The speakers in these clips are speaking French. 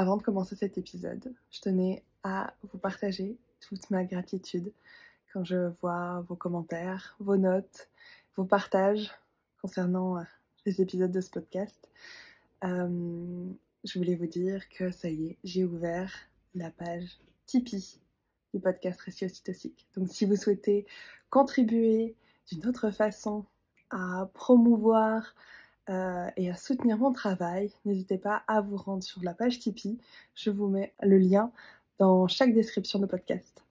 Avant de commencer cet épisode, je tenais à vous partager toute ma gratitude quand je vois vos commentaires, vos notes, vos partages concernant les épisodes de ce podcast. Je voulais vous dire que ça y est, j'ai ouvert la page Tipeee du podcast Récits aussi toxiques. Donc si vous souhaitez contribuer d'une autre façon à promouvoir et à soutenir mon travail, n'hésitez pas à vous rendre sur la page Tipeee. Je vous mets le lien dans chaque description de podcast.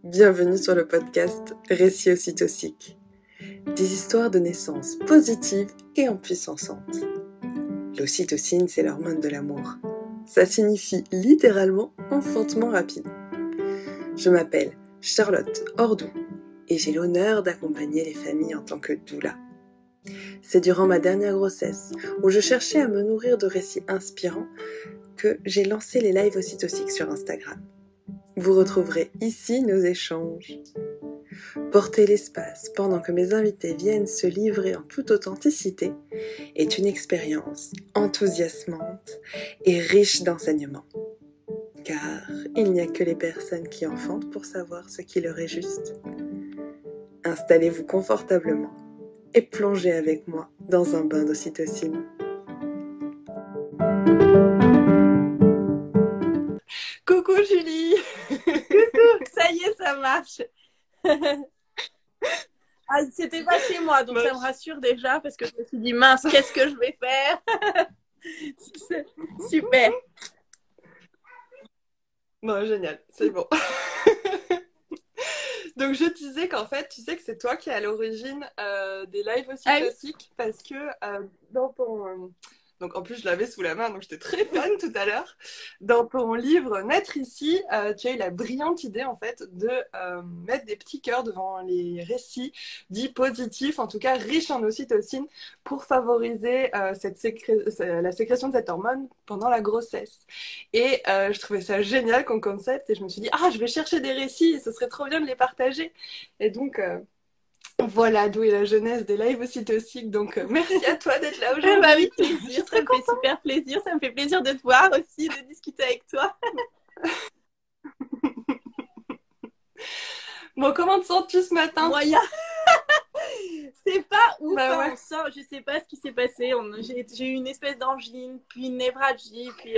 Bienvenue sur le podcast Récits aussi toxiques. Des histoires de naissance positives et empuissançantes. L'ocytocine, c'est l'hormone de l'amour. Ça signifie littéralement enfantement rapide. Je m'appelle Charlotte Ordou et j'ai l'honneur d'accompagner les familles en tant que doula. C'est durant ma dernière grossesse, où je cherchais à me nourrir de récits inspirants, que j'ai lancé les lives ocytociques sur Instagram. Vous retrouverez ici nos échanges. Porter l'espace pendant que mes invités viennent se livrer en toute authenticité est une expérience enthousiasmante et riche d'enseignements. Car il n'y a que les personnes qui enfantent pour savoir ce qui leur est juste. Installez-vous confortablement et plongez avec moi dans un bain d'ocytocine. Coucou Julie. Coucou, ça y est, ça marche. Ah, c'était pas chez moi, donc ça me rassure déjà parce que je me suis dit mince, qu'est-ce que je vais faire? Super. Bon, génial, c'est bon. Donc je disais qu'en fait, tu sais que c'est toi qui es à l'origine des lives ocytociques parce que dans ton... donc en plus je l'avais sous la main, donc j'étais très fan tout à l'heure. Dans ton livre Naître ici, tu as eu la brillante idée en fait de mettre des petits cœurs devant les récits dits positifs, en tout cas riches en ocytocine, pour favoriser la sécrétion de cette hormone pendant la grossesse. Et je trouvais ça génial comme concept et je me suis dit je vais chercher des récits et ce serait trop bien de les partager. Et donc voilà d'où est la jeunesse des lives ocytociques. Donc merci à toi d'être là aujourd'hui. Bah, avec plaisir, ça me fait super plaisir. Ça me fait plaisir de te voir aussi, de discuter avec toi. Bon, comment te sens-tu ce matin? Moyen. C'est pas ouf, Bah ouais. on sort, je sais pas ce qui s'est passé. J'ai eu une espèce d'angine, puis une névralgie, puis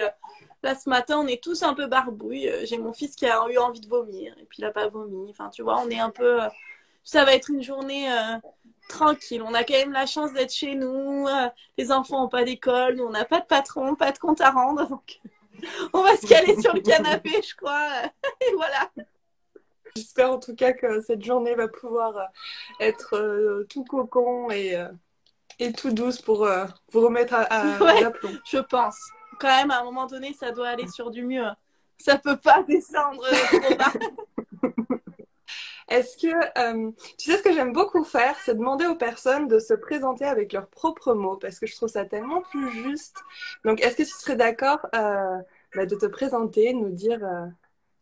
là ce matin on est tous un peu barbouilles. J'ai mon fils qui a eu envie de vomir, et puis il a pas vomi. Enfin tu vois, on est un peu... ça va être une journée tranquille. On a quand même la chance d'être chez nous. Les enfants n'ont pas d'école, nous on n'a pas de patron, pas de compte à rendre. Donc on va se caler sur le canapé, je crois. Et voilà. J'espère en tout cas que cette journée va pouvoir être tout cocon et tout douce pour vous remettre à l'aplomb. Je pense. Quand même, à un moment donné, ça doit aller sur du mieux. Ça peut pas descendre trop bas. Est-ce que, tu sais ce que j'aime beaucoup faire, c'est demander aux personnes de se présenter avec leurs propres mots, parce que je trouve ça tellement plus juste. Donc, est-ce que tu serais d'accord de te présenter, de nous dire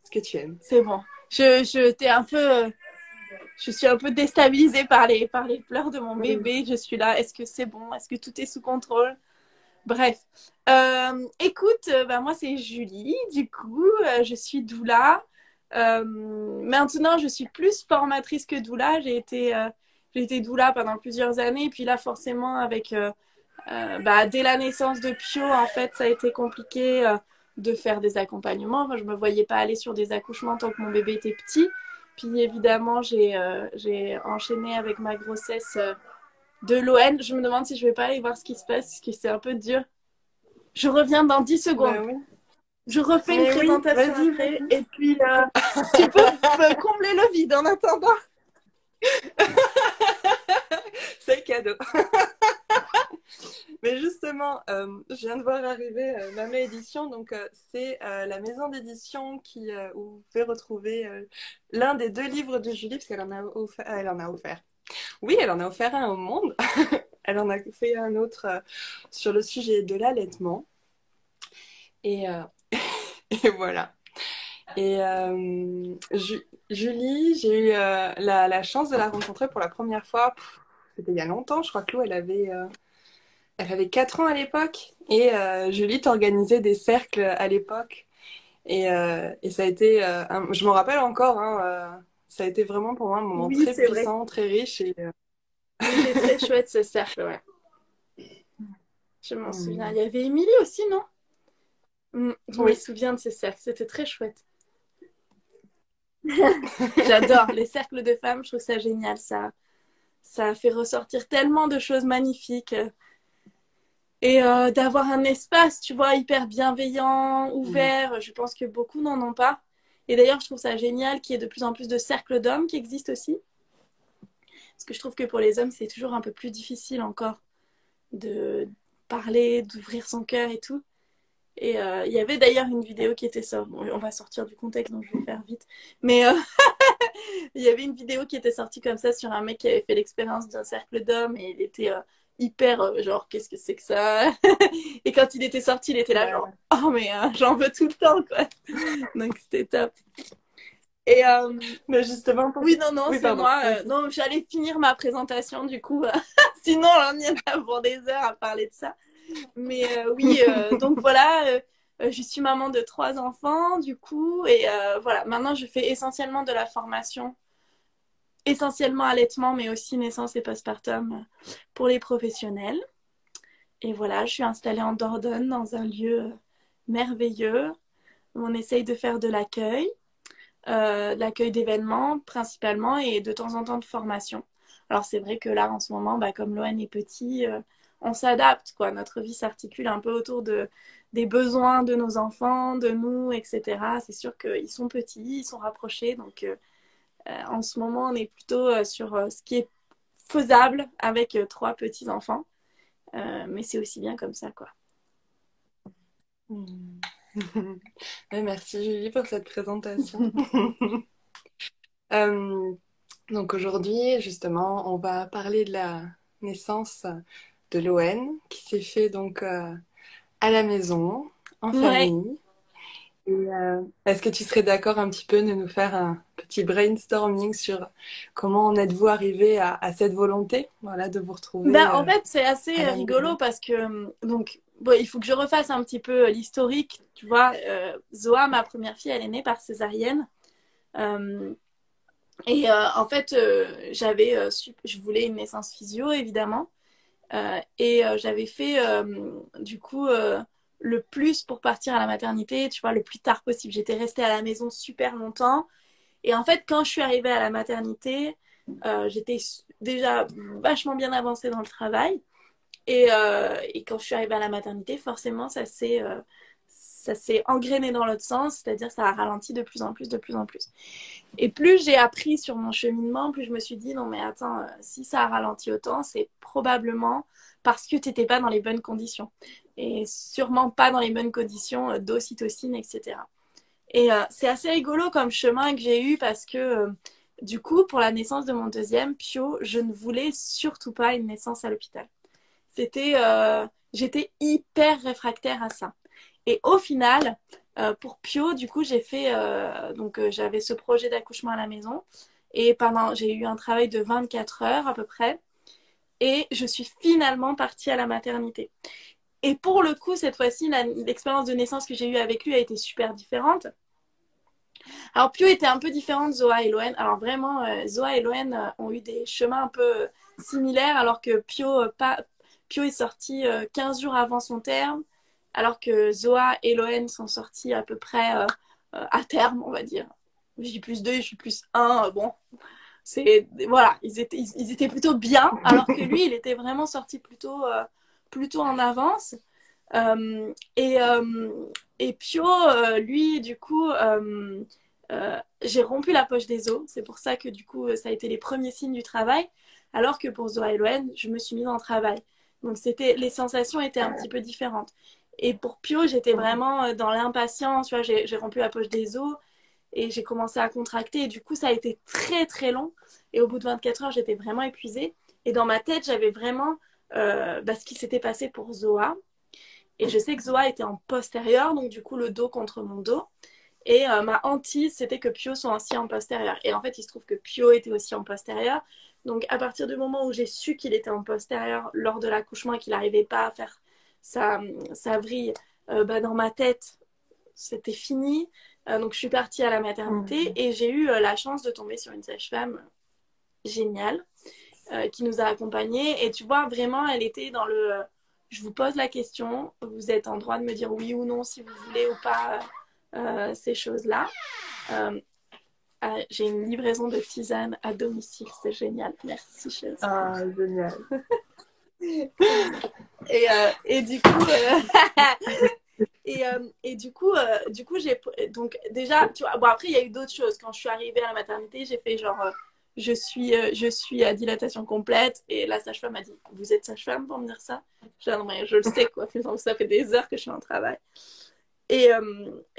ce que tu aimes? C'est bon. Je suis un peu déstabilisée par les pleurs de mon bébé. Je suis là. Est-ce que c'est bon? Est-ce que tout est sous contrôle? Bref. Écoute, moi, c'est Julie. Du coup, je suis doula. Maintenant, je suis plus formatrice que doula. J'ai été doula pendant plusieurs années. Et puis là, forcément, avec dès la naissance de Pio, en fait, ça a été compliqué de faire des accompagnements. Enfin, je me voyais pas aller sur des accouchements tant que mon bébé était petit. Puis évidemment, j'ai enchaîné avec ma grossesse de l'ON. Je me demande si je vais pas aller voir ce qui se passe, parce que c'est un peu dur. Je reviens dans 10 secondes. Oui. Je refais une présentation après, et puis tu peux combler le vide en attendant. C'est cadeau. Mais justement, je viens de voir arriver Mama Édition, donc c'est la maison d'édition où vous pouvez retrouver l'un des 2 livres de Julie, parce qu'elle en a offert. Oui, elle en a offert un au monde. Elle en a fait un autre sur le sujet de l'allaitement. Et voilà. Et Julie, j'ai eu la chance de la rencontrer pour la première fois. C'était il y a longtemps, je crois que Lou, elle avait elle avait 4 ans à l'époque et Julie t'organisait des cercles à l'époque. Et ça a été, je m'en rappelle encore, hein, ça a été vraiment pour moi un moment Oui, très c'est vrai. puissant, très riche. Il était très chouette ce cercle, ouais. Je m'en souviens. Il y avait Émilie aussi, non? Je me Oui, souviens de ces cercles, c'était très chouette. J'adore les cercles de femmes, je trouve ça génial. Ça fait ressortir tellement de choses magnifiques. Et d'avoir un espace, tu vois, hyper bienveillant, ouvert, je pense que beaucoup n'en ont pas. Et d'ailleurs, je trouve ça génial qu'il y ait de plus en plus de cercles d'hommes qui existent aussi. Parce que je trouve que pour les hommes, c'est toujours un peu plus difficile encore de parler, d'ouvrir son cœur et tout. Et il y avait d'ailleurs une vidéo qui était sortie. Bon, on va sortir du contexte, donc je vais faire vite. Mais il y avait une vidéo qui était sortie comme ça sur un mec qui avait fait l'expérience d'un cercle d'hommes et il était hyper genre, qu'est-ce que c'est que ça? Et quand il était sorti, il était là, ouais, genre, ouais. oh, mais j'en veux tout le temps, quoi. Donc c'était top. Et Mais justement, oui, non, non, oui, c'est pardon. moi. Vas-y. Non, j'allais finir ma présentation du coup. Sinon, on y en a pour des heures à parler de ça. Mais oui, donc voilà, je suis maman de 3 enfants du coup. Et voilà, maintenant je fais essentiellement de la formation, essentiellement allaitement, mais aussi naissance et postpartum pour les professionnels. Et voilà, je suis installée en Dordogne dans un lieu merveilleux où on essaye de faire de l'accueil d'événements principalement et de temps en temps de formation. Alors c'est vrai que là en ce moment, bah, comme Loan est petit, on s'adapte, quoi. Notre vie s'articule un peu autour des besoins de nos enfants, de nous, etc. C'est sûr qu'ils sont petits, ils sont rapprochés, donc en ce moment on est plutôt sur ce qui est faisable avec 3 petits-enfants. Mais c'est aussi bien comme ça, quoi. Mm. Ouais, merci Julie pour cette présentation. Euh, donc aujourd'hui, justement, on va parler de la naissance de Loen qui s'est fait donc à la maison, en Ouais. famille. Est-ce que tu serais d'accord un petit peu de nous faire un petit brainstorming sur comment en êtes-vous arrivé à cette volonté, voilà, de vous retrouver Ben, en fait, c'est assez à la rigolo maison? parce que donc bon, il faut que je refasse un petit peu l'historique. Tu vois, Zoa, ma première fille, elle est née par césarienne. Euh, et en fait, je voulais une naissance physio, évidemment. Et j'avais fait du coup le plus pour partir à la maternité, tu vois, le plus tard possible. J'étais restée à la maison super longtemps. Et en fait, quand je suis arrivée à la maternité, j'étais déjà vachement bien avancée dans le travail. Et quand je suis arrivée à la maternité, forcément, ça s'est engrainé dans l'autre sens, c'est-à-dire ça a ralenti de plus en plus, de plus en plus. Et plus j'ai appris sur mon cheminement, plus je me suis dit, non mais attends, si ça a ralenti autant, c'est probablement parce que tu n'étais pas dans les bonnes conditions. Et sûrement pas dans les bonnes conditions d'ocytocine, etc. Et c'est assez rigolo comme chemin que j'ai eu parce que du coup, pour la naissance de mon deuxième, Pio, je ne voulais surtout pas une naissance à l'hôpital. C'était, j'étais hyper réfractaire à ça. Et au final, pour Pio, du coup, j'avais ce projet d'accouchement à la maison. Et j'ai eu un travail de 24 heures à peu près. Et je suis finalement partie à la maternité. Et pour le coup, cette fois-ci, l'expérience de naissance que j'ai eue avec lui a été super différente. Alors, Pio était un peu différent de Zoa et Loen. Alors, vraiment, Zoa et Loen ont eu des chemins un peu similaires, alors que Pio est sorti 15 jours avant son terme, alors que Zoa et Loen sont sortis à peu près à terme, on va dire. J plus 2, J plus 1, bon. Voilà, ils étaient plutôt bien, alors que lui, il était vraiment sorti plutôt en avance. Euh, et, euh, et Pio, lui, du coup, j'ai rompu la poche des os. C'est pour ça que du coup, ça a été les premiers signes du travail. Alors que pour Zoa et Loen, je me suis mise en travail. Donc les sensations étaient un petit peu différentes. Et pour Pio, j'étais vraiment dans l'impatience. Tu vois, j'ai rompu la poche des os et j'ai commencé à contracter. Et du coup, ça a été très très long. Et au bout de 24 heures, j'étais vraiment épuisée. Et dans ma tête, j'avais vraiment ce qui s'était passé pour Zoa. Et je sais que Zoa était en postérieur, donc du coup le dos contre mon dos. Et ma hantise, c'était que Pio soit aussi en postérieur. Et en fait, il se trouve que Pio était aussi en postérieur. Donc, à partir du moment où j'ai su qu'il était en postérieur lors de l'accouchement et qu'il n'arrivait pas à faire sa vrille, dans ma tête, c'était fini. Donc, je suis partie à la maternité et j'ai eu la chance de tomber sur une sage-femme géniale qui nous a accompagnés. Et tu vois, vraiment, elle était dans le... je vous pose la question, vous êtes en droit de me dire oui ou non si vous voulez ou pas ces choses-là. J'ai une livraison de tisane à domicile, c'est génial. Merci, chérie. Ah, génial. Et du coup, et du coup, j'ai donc déjà, tu vois, bon après il y a eu d'autres choses. Quand je suis arrivée à la maternité, j'ai fait genre je suis à dilatation complète et la sage-femme m'a dit vous êtes sage-femme pour me dire ça? Non, mais je le sais quoi. Ça fait des heures que je suis en travail. Et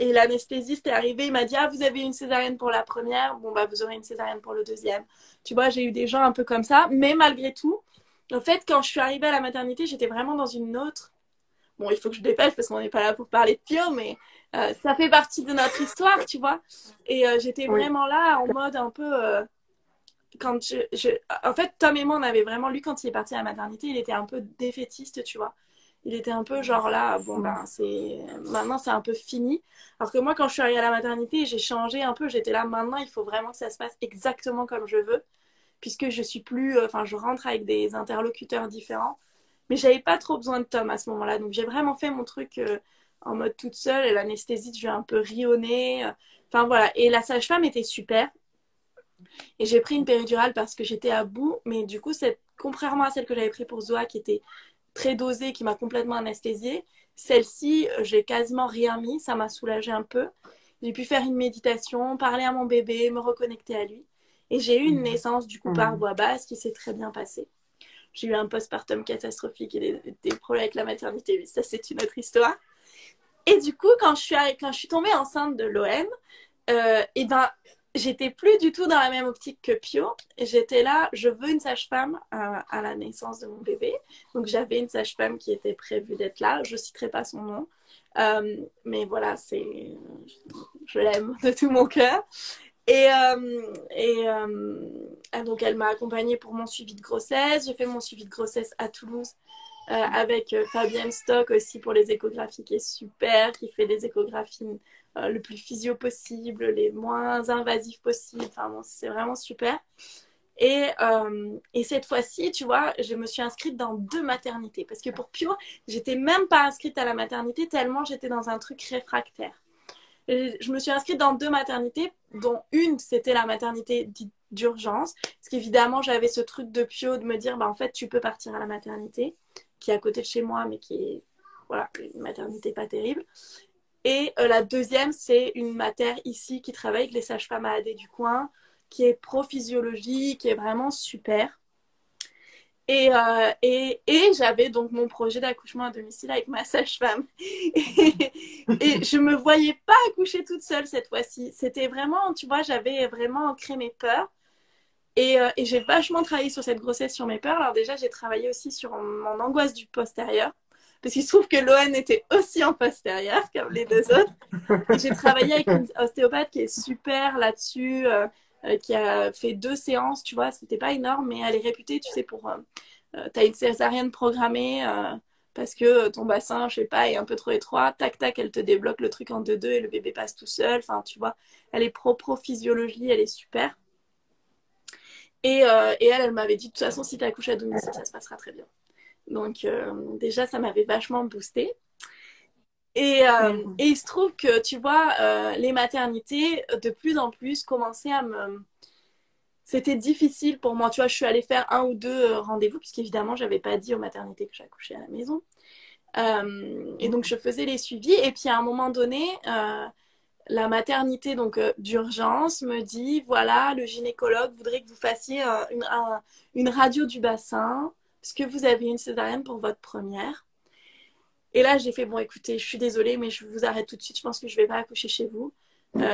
l'anesthésiste est arrivé, il m'a dit ah vous avez une césarienne pour la première, bon bah vous aurez une césarienne pour le deuxième. Tu vois, j'ai eu des gens un peu comme ça, mais malgré tout, en fait quand je suis arrivée à la maternité, j'étais vraiment dans une autre. Bon, il faut que je dépêche parce qu'on n'est pas là pour parler de Pio, mais ça fait partie de notre histoire, tu vois. Et j'étais vraiment là en mode un peu. Quand En fait, Tom et moi, on avait vraiment lu quand il est parti à la maternité, il était un peu défaitiste, tu vois. Il était un peu genre là, bon ben, maintenant c'est un peu fini. Alors que moi, quand je suis arrivée à la maternité, j'ai changé un peu. J'étais là, maintenant, il faut vraiment que ça se passe exactement comme je veux, puisque je suis plus. Enfin, je rentre avec des interlocuteurs différents. Mais j'avais pas trop besoin de Tom à ce moment-là. Donc j'ai vraiment fait mon truc en mode toute seule. Et l'anesthésiste, je lui ai un peu ri au nez. Enfin voilà. Et la sage-femme était super. Et j'ai pris une péridurale parce que j'étais à bout. Mais du coup, contrairement à celle que j'avais prise pour Zoa, qui était très dosée, qui m'a complètement anesthésiée, celle-ci, j'ai quasiment rien mis. Ça m'a soulagée un peu. J'ai pu faire une méditation, parler à mon bébé, me reconnecter à lui. Et j'ai eu une naissance du coup par voie basse qui s'est très bien passée. J'ai eu un postpartum catastrophique et des problèmes avec la maternité, mais ça c'est une autre histoire. Et du coup, quand je suis tombée enceinte de l'OM, et ben, j'étais plus du tout dans la même optique que Pio. J'étais là, je veux une sage-femme à la naissance de mon bébé. Donc j'avais une sage-femme qui était prévue d'être là. Je citerai pas son nom, mais voilà, je l'aime de tout mon cœur. Donc elle m'a accompagnée pour mon suivi de grossesse. J'ai fait mon suivi de grossesse à Toulouse avec Fabienne Stock aussi pour les échographies qui est super, qui fait des échographies le plus physio possible, les moins invasives possibles. Enfin bon, c'est vraiment super. Et cette fois-ci, tu vois, je me suis inscrite dans 2 maternités parce que pour Pio, j'étais même pas inscrite à la maternité tellement j'étais dans un truc réfractaire. Et je me suis inscrite dans 2 maternités, dont une, c'était la maternité dite d'urgence. Parce qu'évidemment, j'avais ce truc de Pio de me dire, bah, en fait, tu peux partir à la maternité, qui est à côté de chez moi, mais qui est, voilà, une maternité pas terrible. Et la deuxième, c'est une mater ici qui travaille avec les sages-femmes AAD du coin, qui est pro-physiologie, qui est vraiment super. Et j'avais donc mon projet d'accouchement à domicile avec ma sage-femme. Et je me voyais pas accoucher toute seule cette fois-ci. C'était vraiment, tu vois, j'avais vraiment ancré mes peurs. Et j'ai vachement travaillé sur cette grossesse, sur mes peurs. Alors déjà, j'ai travaillé aussi sur mon angoisse du postérieur. Parce qu'il se trouve que l'ON était aussi en postérieur, comme les 2 autres. Et j'ai travaillé avec une ostéopathe qui est super là-dessus, qui a fait 2 séances, tu vois, c'était pas énorme, mais elle est réputée, tu sais, pour... t'as une césarienne programmée parce que ton bassin, je sais pas, est un peu trop étroit, tac, tac, elle te débloque le truc en 2-2 et le bébé passe tout seul. Enfin, tu vois, elle est pro-physiologie, elle est super. Et elle m'avait dit, de toute façon, si tu accouches à domicile, ça se passera très bien. Donc, déjà, ça m'avait vachement boosté. Et il se trouve que, tu vois, les maternités, de plus en plus, commençaient à me... C'était difficile pour moi. Tu vois, je suis allée faire 1 ou 2 rendez-vous, puisqu'évidemment, j'avais pas dit aux maternités que j'accouchais à la maison. Et donc, je faisais les suivis. Et puis, à un moment donné, la maternité donc d'urgence me dit, voilà, le gynécologue voudrait que vous fassiez une radio du bassin, parce que vous avez une césarienne pour votre première. Et là, j'ai fait, bon, écoutez, je suis désolée, mais je vous arrête tout de suite. Je pense que je vais pas accoucher chez vous.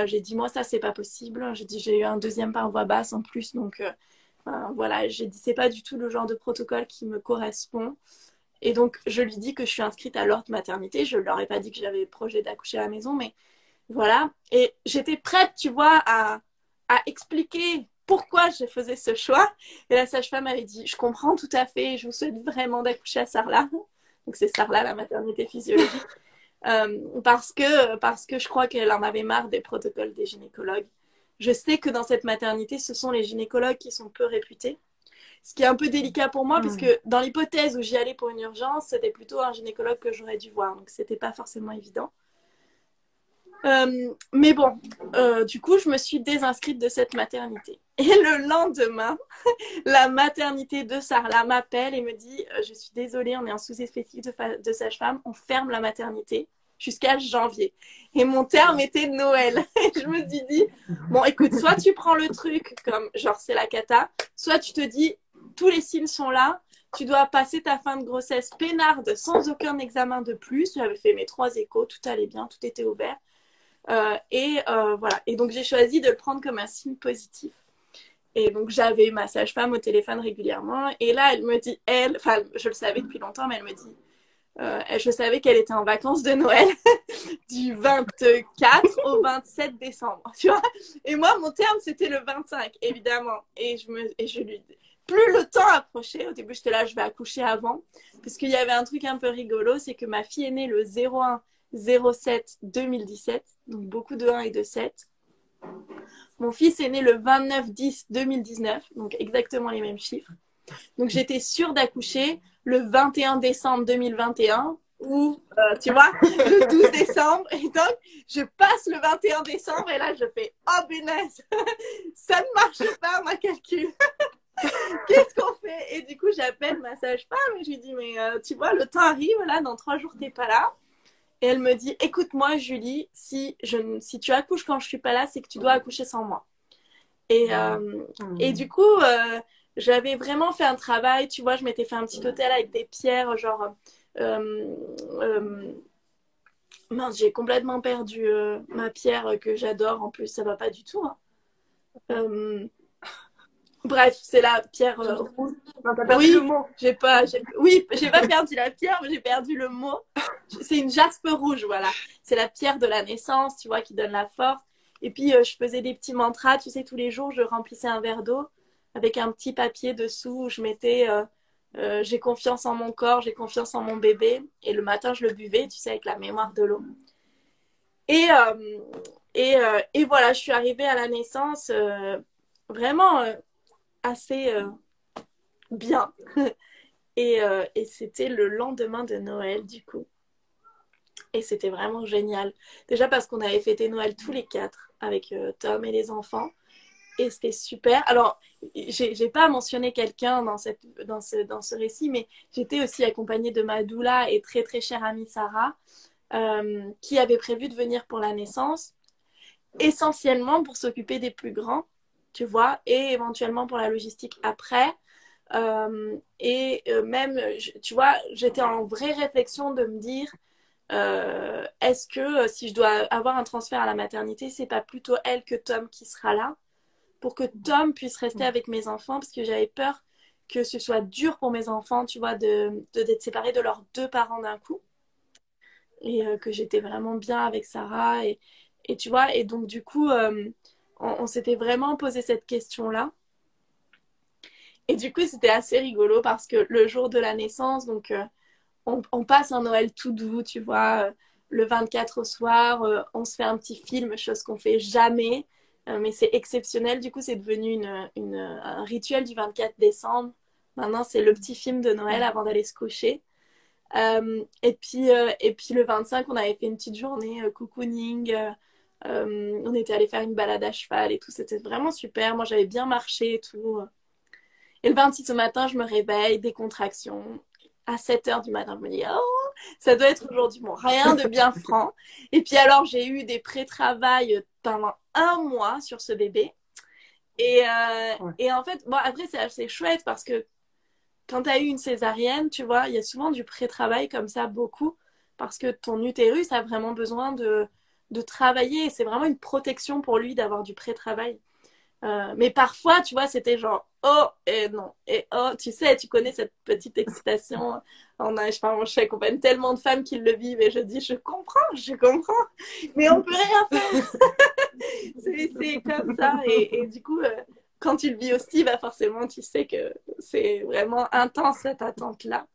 J'ai dit, moi, ça, c'est pas possible. J'ai dit, j'ai eu un 2e par voie basse en plus. Donc, voilà, j'ai dit, c'est pas du tout le genre de protocole qui me correspond. Et donc, je lui dis que je suis inscrite à l'ordre maternité. Je leur ai pas dit que j'avais projet d'accoucher à la maison, mais voilà. Et j'étais prête, tu vois, à expliquer pourquoi je faisais ce choix. Et la sage-femme avait dit, je comprends tout à fait, je vous souhaite vraiment d'accoucher à Sarlat. Donc c'est Sarlat, la maternité physiologique. Parce que je crois qu'elle en avait marre des protocoles des gynécologues. Je sais que dans cette maternité, ce sont les gynécologues qui sont peu réputés. Ce qui est un peu délicat pour moi, parce que dans l'hypothèse où j'y allais pour une urgence, c'était plutôt un gynécologue que j'aurais dû voir. Donc, c'était pas forcément évident. Mais bon, du coup, je me suis désinscrite de cette maternité. Et le lendemain, la maternité de Sarlat m'appelle et me dit je suis désolée, on est en sous-effectif de sage-femme, on ferme la maternité jusqu'à janvier. Et mon terme était Noël. Et je me suis dit, bon, écoute, soit tu prends le truc comme genre c'est la cata, soit tu te dis, tous les signes sont là, tu dois passer ta fin de grossesse peinarde sans aucun examen de plus. J'avais fait mes 3 échos, tout allait bien, tout était ouvert. Voilà. Et donc, j'ai choisi de le prendre comme un signe positif. Et donc, j'avais ma sage-femme au téléphone régulièrement. Et là, elle me dit, enfin, je le savais depuis longtemps, mais elle me dit, je savais qu'elle était en vacances de Noël du 24 au 27 décembre, tu vois. Et moi, mon terme, c'était le 25, évidemment. Et je lui plus le temps approchait. Au début, j'étais là, je vais accoucher avant. Parce qu'il y avait un truc un peu rigolo, c'est que ma fille est née le 01/07/2017, donc beaucoup de 1 et de 7. Mon fils est né le 29/10/2019, donc exactement les mêmes chiffres. Donc, j'étais sûre d'accoucher le 21 décembre 2021 ou, tu vois, le 12 décembre. Et donc, je passe le 21 décembre et là, je fais « Oh, punaise, ça ne marche pas, ma calcul. Qu'est-ce qu'on fait ?» Et du coup, j'appelle ma sage-femme et je lui dis « Mais tu vois, le temps arrive, là, dans 3 jours, tu n'es pas là. » Et elle me dit « Écoute-moi, Julie, si tu accouches quand je ne suis pas là, c'est que tu dois accoucher sans moi. » Et du coup, j'avais vraiment fait un travail, tu vois, je m'étais fait un petit hôtel avec des pierres, genre... mince, j'ai complètement perdu ma pierre que j'adore, en plus, ça va pas du tout. Hein. Bref, c'est la pierre rouge. Non, t'as perdu le mot. J'ai pas perdu la pierre, mais j'ai perdu le mot. C'est une jaspe rouge, voilà. C'est la pierre de la naissance, tu vois, qui donne la force. Et puis, je faisais des petits mantras, tu sais, tous les jours, je remplissais un verre d'eau avec un petit papier dessous où je mettais j'ai confiance en mon corps, j'ai confiance en mon bébé. Et le matin, je le buvais, tu sais, avec la mémoire de l'eau. Et voilà, je suis arrivée à la naissance vraiment assez bien. Et c'était le lendemain de Noël, du coup. Et c'était vraiment génial. Déjà parce qu'on avait fêté Noël tous les 4 avec Tom et les enfants. Et c'était super. Alors, j'ai pas mentionné quelqu'un dans ce récit, mais j'étais aussi accompagnée de ma doula et très très chère amie Sarah, qui avait prévu de venir pour la naissance, essentiellement pour s'occuper des plus grands, tu vois, et éventuellement pour la logistique après. Même, tu vois, j'étais en vraie réflexion de me dire, est-ce que si je dois avoir un transfert à la maternité, c'est pas plutôt elle que Tom qui sera là pour que Tom puisse rester avec mes enfants, parce que j'avais peur que ce soit dur pour mes enfants, tu vois, d'être séparés de leurs 2 parents d'un coup. Et que j'étais vraiment bien avec Sarah. Et tu vois, et donc du coup, on s'était vraiment posé cette question-là. Et du coup, c'était assez rigolo parce que le jour de la naissance, donc on passe un Noël tout doux, tu vois. Le 24 au soir, on se fait un petit film, chose qu'on fait jamais. Mais c'est exceptionnel. Du coup, c'est devenu un rituel du 24 décembre. Maintenant, c'est le petit film de Noël avant d'aller se coucher. Et puis le 25, on avait fait une petite journée cocooning. On était allé faire une balade à cheval et tout. C'était vraiment super. Moi, j'avais bien marché et tout. Et le 26 au matin, je me réveille, des contractions. À 7 heures du matin, je me dis, oh, ça doit être aujourd'hui. Bon, rien de bien franc. Et puis alors, j'ai eu des pré-travails pendant 1 mois sur ce bébé. Et en fait, bon, après, c'est assez chouette parce que quand tu as eu une césarienne, tu vois, il y a souvent du pré-travail comme ça, beaucoup, parce que ton utérus a vraiment besoin de travailler. C'est vraiment une protection pour lui d'avoir du pré-travail. Mais parfois, tu vois, c'était genre oh et non et oh, tu sais, tu connais cette petite excitation. J'accompagne tellement de femmes qui le vivent et je dis je comprends, mais on peut rien faire. c'est comme ça et du coup, quand tu le vis aussi, bah forcément, tu sais que c'est vraiment intense cette attente-là.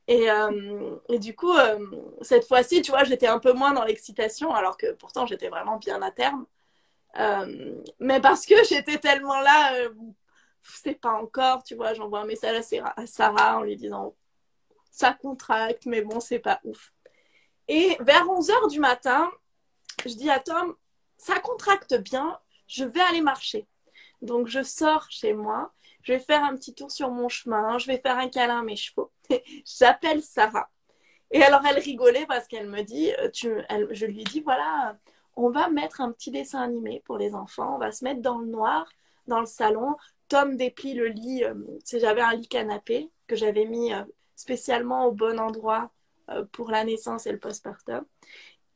Et du coup, cette fois-ci, tu vois, j'étais un peu moins dans l'excitation, alors que pourtant, j'étais vraiment bien à terme. Mais parce que j'étais tellement là, c'est pas encore, tu vois, j'envoie un message à Sarah en lui disant ça contracte, mais bon, c'est pas ouf. Et vers 11h du matin, je dis à Tom, ça contracte bien, je vais aller marcher. Donc, je sors chez moi, je vais faire un petit tour sur mon chemin, je vais faire un câlin à mes chevaux. J'appelle Sarah. Et alors, elle rigolait parce qu'elle me dit, je lui dis, voilà, on va mettre un petit dessin animé pour les enfants, on va se mettre dans le noir, dans le salon. Tom déplie le lit, j'avais un lit canapé que j'avais mis spécialement au bon endroit pour la naissance et le postpartum.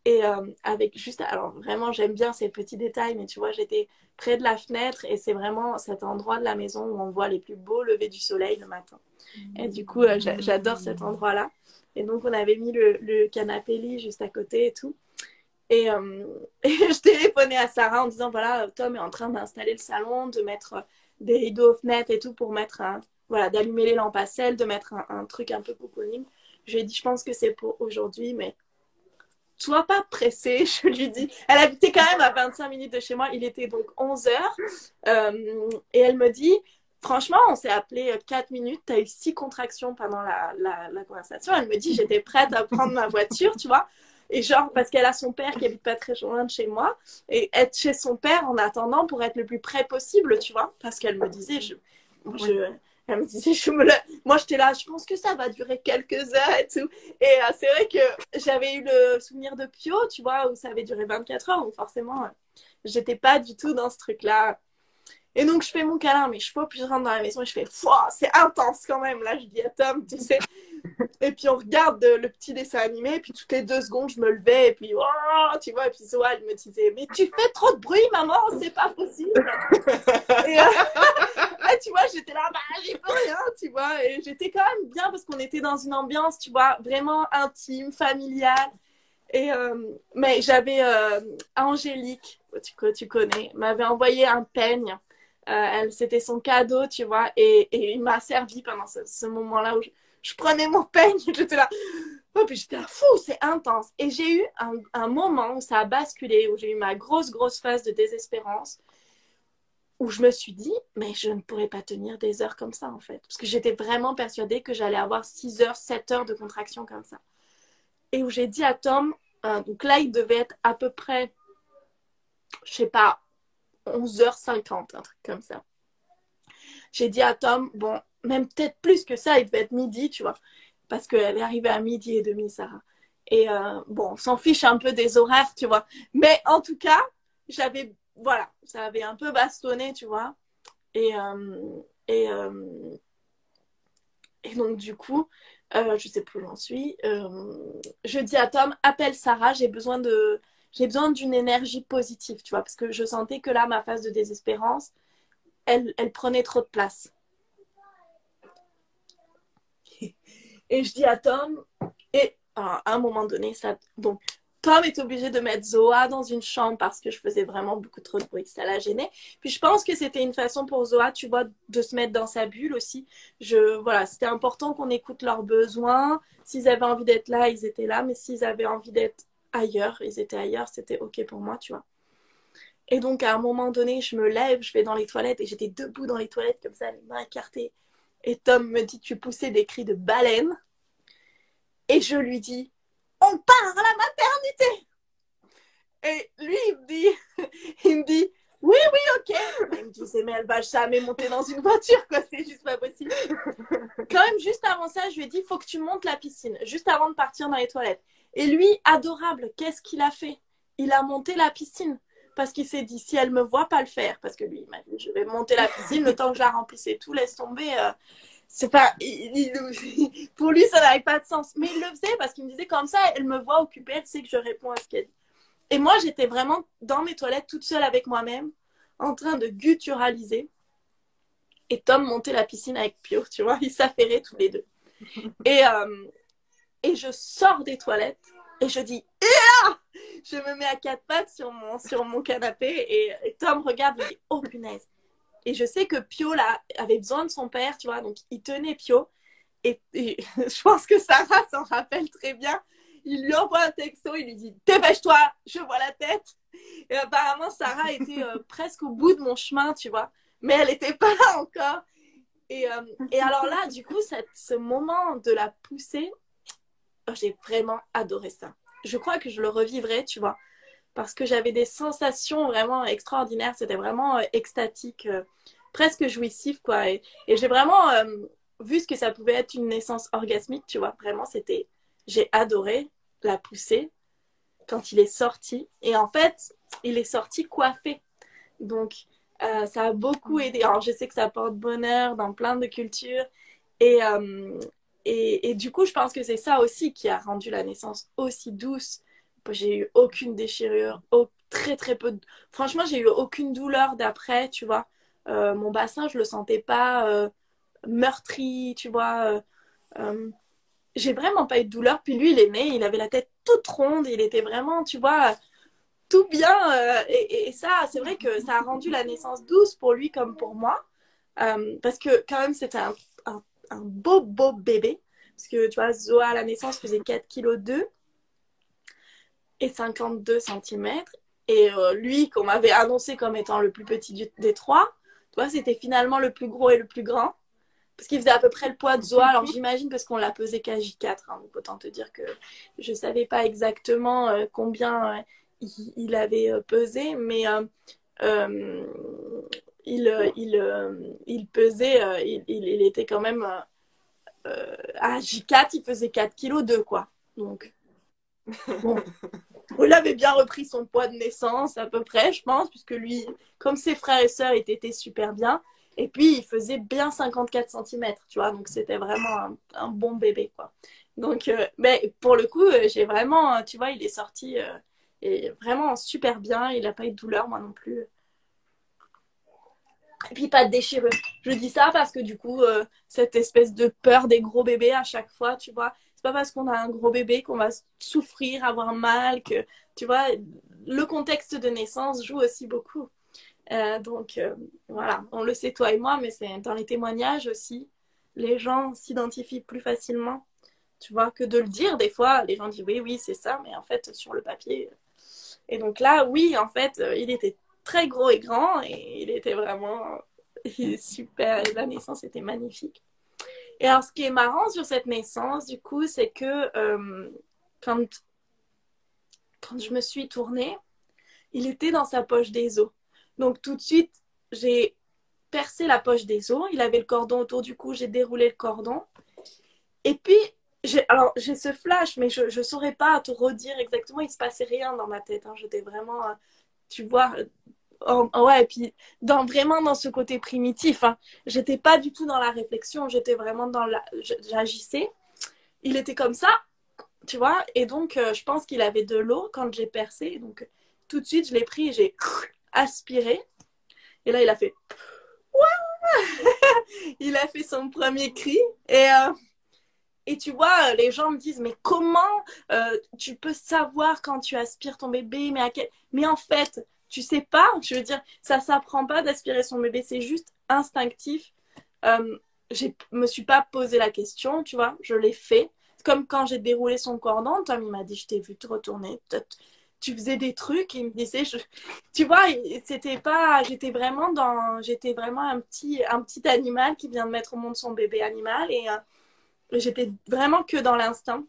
Et avec juste, alors vraiment, j'aime bien ces petits détails, mais tu vois, j'étais près de la fenêtre et c'est vraiment cet endroit de la maison où on voit les plus beaux levers du soleil le matin. Et du coup, j'adore cet endroit-là. Et donc, on avait mis le canapé-lit juste à côté et tout. Et je téléphonais à Sarah en disant, voilà, Tom est en train d'installer le salon, de mettre des rideaux aux fenêtres et tout pour mettre voilà, d'allumer les lampes à sel, de mettre un truc un peu cocooning. Je lui ai dit, je pense que c'est pour aujourd'hui, mais sois pas pressée, je lui dis. Elle habitait quand même à 25 minutes de chez moi. Il était donc 11h. Et elle me dit, franchement, on s'est appelé 4 minutes. Tu as eu 6 contractions pendant la conversation. Elle me dit, j'étais prête à prendre ma voiture, tu vois. Et genre, parce qu'elle a son père qui habite pas très loin de chez moi. Et être chez son père en attendant pour être le plus près possible, tu vois. Parce qu'elle me disait, elle me disait, moi j'étais là, je pense que ça va durer quelques heures et tout. Et c'est vrai que j'avais eu le souvenir de Pio, tu vois, où ça avait duré 24 heures. Donc forcément, j'étais pas du tout dans ce truc-là. Et donc je fais mon câlin à mes chevaux, puis je rentre dans la maison et je fais, c'est intense quand même. Là, je dis à Tom, tu sais. Et puis on regarde le petit dessin animé, et puis toutes les 2 secondes, je me levais, et puis, oh, tu vois, et puis Zoa, elle me disait, mais tu fais trop de bruit, maman, c'est pas possible. Et tu vois, j'étais là, bah, j'y peux rien, tu vois. Et j'étais quand même bien parce qu'on était dans une ambiance, tu vois, vraiment intime, familiale. Et, mais j'avais Angélique, tu connais, m'avait envoyé un peigne. C'était son cadeau, tu vois. Et il m'a servi pendant ce moment-là où je prenais mon peigne. J'étais là. Oh, puis j'étais là, fou, c'est intense. Et j'ai eu un moment où ça a basculé, où j'ai eu ma grosse phase de désespérance, où je me suis dit, mais je ne pourrais pas tenir des heures comme ça, en fait. Parce que j'étais vraiment persuadée que j'allais avoir 6 heures, 7 heures de contraction comme ça. Et où j'ai dit à Tom, donc là, il devait être à peu près, je sais pas, 11h50, un truc comme ça. J'ai dit à Tom, bon, même peut-être plus que ça, il devait être midi, tu vois. Parce qu'elle est arrivée à 12h30, Sarah. Et bon, on s'en fiche un peu des horaires, tu vois. Mais en tout cas, voilà, ça avait un peu bastonné, tu vois. Et donc, du coup, je sais plus où j'en suis. Je dis à Tom, appelle Sarah, j'ai besoin d'une énergie positive, tu vois, parce que je sentais que là, ma phase de désespérance, elle prenait trop de place. Et je dis à Tom, et à un moment donné, donc Tom est obligé de mettre Zoa dans une chambre parce que je faisais vraiment beaucoup trop de bruit, que ça la gênait. Puis je pense que c'était une façon pour Zoa, tu vois, de se mettre dans sa bulle aussi. Voilà, c'était important qu'on écoute leurs besoins. S'ils avaient envie d'être là, ils étaient là. Mais s'ils avaient envie d'être ailleurs, ils étaient ailleurs. C'était OK pour moi, tu vois. Et donc, à un moment donné, je me lève, je vais dans les toilettes et j'étais debout dans les toilettes comme ça, les mains écartées. Et Tom me dit, tu poussais des cris de baleine. Et je lui dis, on part à la maternité. Et lui, il me dit, oui, ok. Il me disait, mais elle va jamais monter dans une voiture, quoi, c'est juste pas possible. Quand même, juste avant ça, je lui ai dit, faut que tu montes la piscine, juste avant de partir dans les toilettes. Et lui, adorable, qu'est-ce qu'il a fait? Il a monté la piscine. Parce qu'il s'est dit, si elle me voit pas le faire, parce que lui, il m'a dit, je vais monter la piscine, le temps que je la remplisse et tout, laisse tomber. C'est pas, pour lui, ça n'avait pas de sens. Mais il le faisait parce qu'il me disait, comme ça, elle me voit occupée, elle sait que je réponds à ce qu'elle dit. Et moi, j'étais vraiment dans mes toilettes, toute seule avec moi-même, en train de gutturaliser. Et Tom montait la piscine avec Pio, tu vois, ils s'affairaient tous les deux. Et je sors des toilettes et je dis, je me mets à 4 pattes sur mon canapé et Tom regarde et dit, oh punaise, Et je sais que Pio, là, avait besoin de son père, tu vois, donc il tenait Pio. Et je pense que Sarah s'en rappelle très bien. Il lui envoie un texto, il lui dit « Dépêche-toi, je vois la tête !» Et apparemment, Sarah était presque au bout de mon chemin, tu vois. Mais elle n'était pas là encore. Et alors là, du coup, ce moment de la poussée, j'ai vraiment adoré ça. Je crois que je le revivrai, tu vois, parce que j'avais des sensations vraiment extraordinaires. C'était vraiment extatique, presque jouissif, quoi. Et j'ai vraiment vu ce que ça pouvait être une naissance orgasmique, tu vois. Vraiment, j'ai adoré la poussée quand il est sorti. Et en fait, il est sorti coiffé. Donc, ça a beaucoup aidé. Alors, je sais que ça porte bonheur dans plein de cultures. Et, euh, et du coup, je pense que c'est ça aussi qui a rendu la naissance aussi douce. J'ai eu aucune déchirure, très très peu. Franchement, j'ai eu aucune douleur d'après, tu vois. Mon bassin, je le sentais pas meurtri, tu vois. J'ai vraiment pas eu de douleur. Puis lui, il est né, il avait la tête toute ronde, il était vraiment, tu vois, tout bien. Et ça, c'est vrai que ça a rendu la naissance douce pour lui comme pour moi. Parce que quand même, c'était un beau, beau bébé. Parce que, tu vois, Zoa à la naissance faisait 4,2 kg et 52 cm. Et lui, qu'on m'avait annoncé comme étant le plus petit des trois, tu vois, c'était finalement le plus gros et le plus grand. Parce qu'il faisait à peu près le poids de Zoa. Alors j'imagine parce qu'on l'a pesé KJ4. Hein, donc autant te dire que je ne savais pas exactement combien il avait pesé. Mais euh, il pesait, il était quand même à J4, il faisait 4,2 kg, quoi. Donc, bon, il avait bien repris son poids de naissance, à peu près, je pense, puisque lui, comme ses frères et sœurs, il était super bien. Et puis, il faisait bien 54 cm, tu vois, donc c'était vraiment un bon bébé, quoi. Donc, mais pour le coup, j'ai vraiment, tu vois, il est sorti et vraiment super bien, il n'a pas eu de douleur, moi non plus. Et puis pas de déchirure. Je dis ça parce que du coup, cette espèce de peur des gros bébés à chaque fois, tu vois, c'est pas parce qu'on a un gros bébé qu'on va souffrir, avoir mal, que, tu vois, le contexte de naissance joue aussi beaucoup. Donc, voilà, on le sait toi et moi, mais c'est dans les témoignages aussi, les gens s'identifient plus facilement, tu vois, que de le dire. Des fois, les gens disent oui, oui, c'est ça, mais en fait, sur le papier. Et donc là, oui, en fait, il était très gros et grand et il était vraiment super. Et la naissance était magnifique. Et alors, ce qui est marrant sur cette naissance, du coup, c'est que quand, quand je me suis tournée, il était dans sa poche des os. Donc, tout de suite, j'ai percé la poche des os. Il avait le cordon autour du cou, j'ai déroulé le cordon. Et puis, j'ai ce flash, mais je ne saurais pas te redire exactement. Il ne se passait rien dans ma tête. Hein. J'étais vraiment, tu vois, ouais, et puis vraiment dans ce côté primitif. Hein. J'étais pas du tout dans la réflexion, j'étais vraiment j'agissais. Il était comme ça, tu vois, et donc je pense qu'il avait de l'eau quand j'ai percé. Donc tout de suite, je l'ai pris et j'ai aspiré. Et là, il a fait. Il a fait son premier cri. Et tu vois, les gens me disent, mais comment tu peux savoir quand tu aspires ton bébé, mais en fait, tu sais pas, je veux dire, ça s'apprend pas d'aspirer son bébé, c'est juste instinctif. Je me suis pas posé la question, tu vois, je l'ai fait. Comme quand j'ai déroulé son cordon, Tom, il m'a dit, je t'ai vu te retourner, tu faisais des trucs, et il me disait, tu vois, c'était pas, j'étais vraiment un petit animal qui vient de mettre au monde son bébé animal, et j'étais vraiment que dans l'instinct.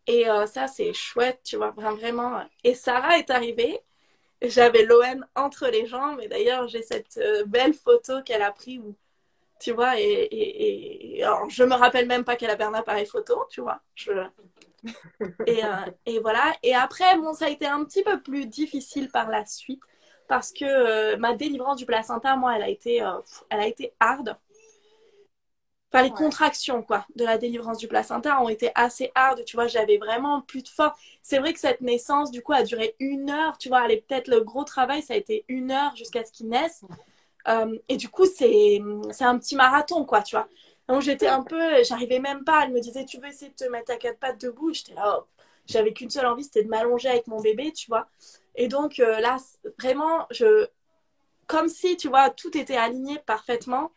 Et ça, c'est chouette, tu vois, vraiment. Et Sarah est arrivée. J'avais l'OM entre les jambes. Et d'ailleurs, j'ai cette belle photo qu'elle a prise où, tu vois, alors, je me rappelle même pas qu'elle avait un appareil photo, tu vois. Et voilà. Et après, bon, ça a été un petit peu plus difficile par la suite parce que ma délivrance du placenta, moi, elle a été hard. Enfin, les contractions, quoi, de la délivrance du placenta ont été assez hard. Tu vois, j'avais vraiment plus de force. C'est vrai que cette naissance, du coup, a duré 1 heure. Tu vois, allez, peut-être le gros travail, ça a été 1 heure jusqu'à ce qu'il naisse. Et du coup, c'est un petit marathon, quoi, tu vois. Donc, j'arrivais même pas. Elle me disait, tu veux essayer de te mettre à 4 pattes debout? J'étais là, oh. J'avais qu'une seule envie, c'était de m'allonger avec mon bébé, tu vois. Et donc, là, vraiment, comme si, tu vois, tout était aligné parfaitement.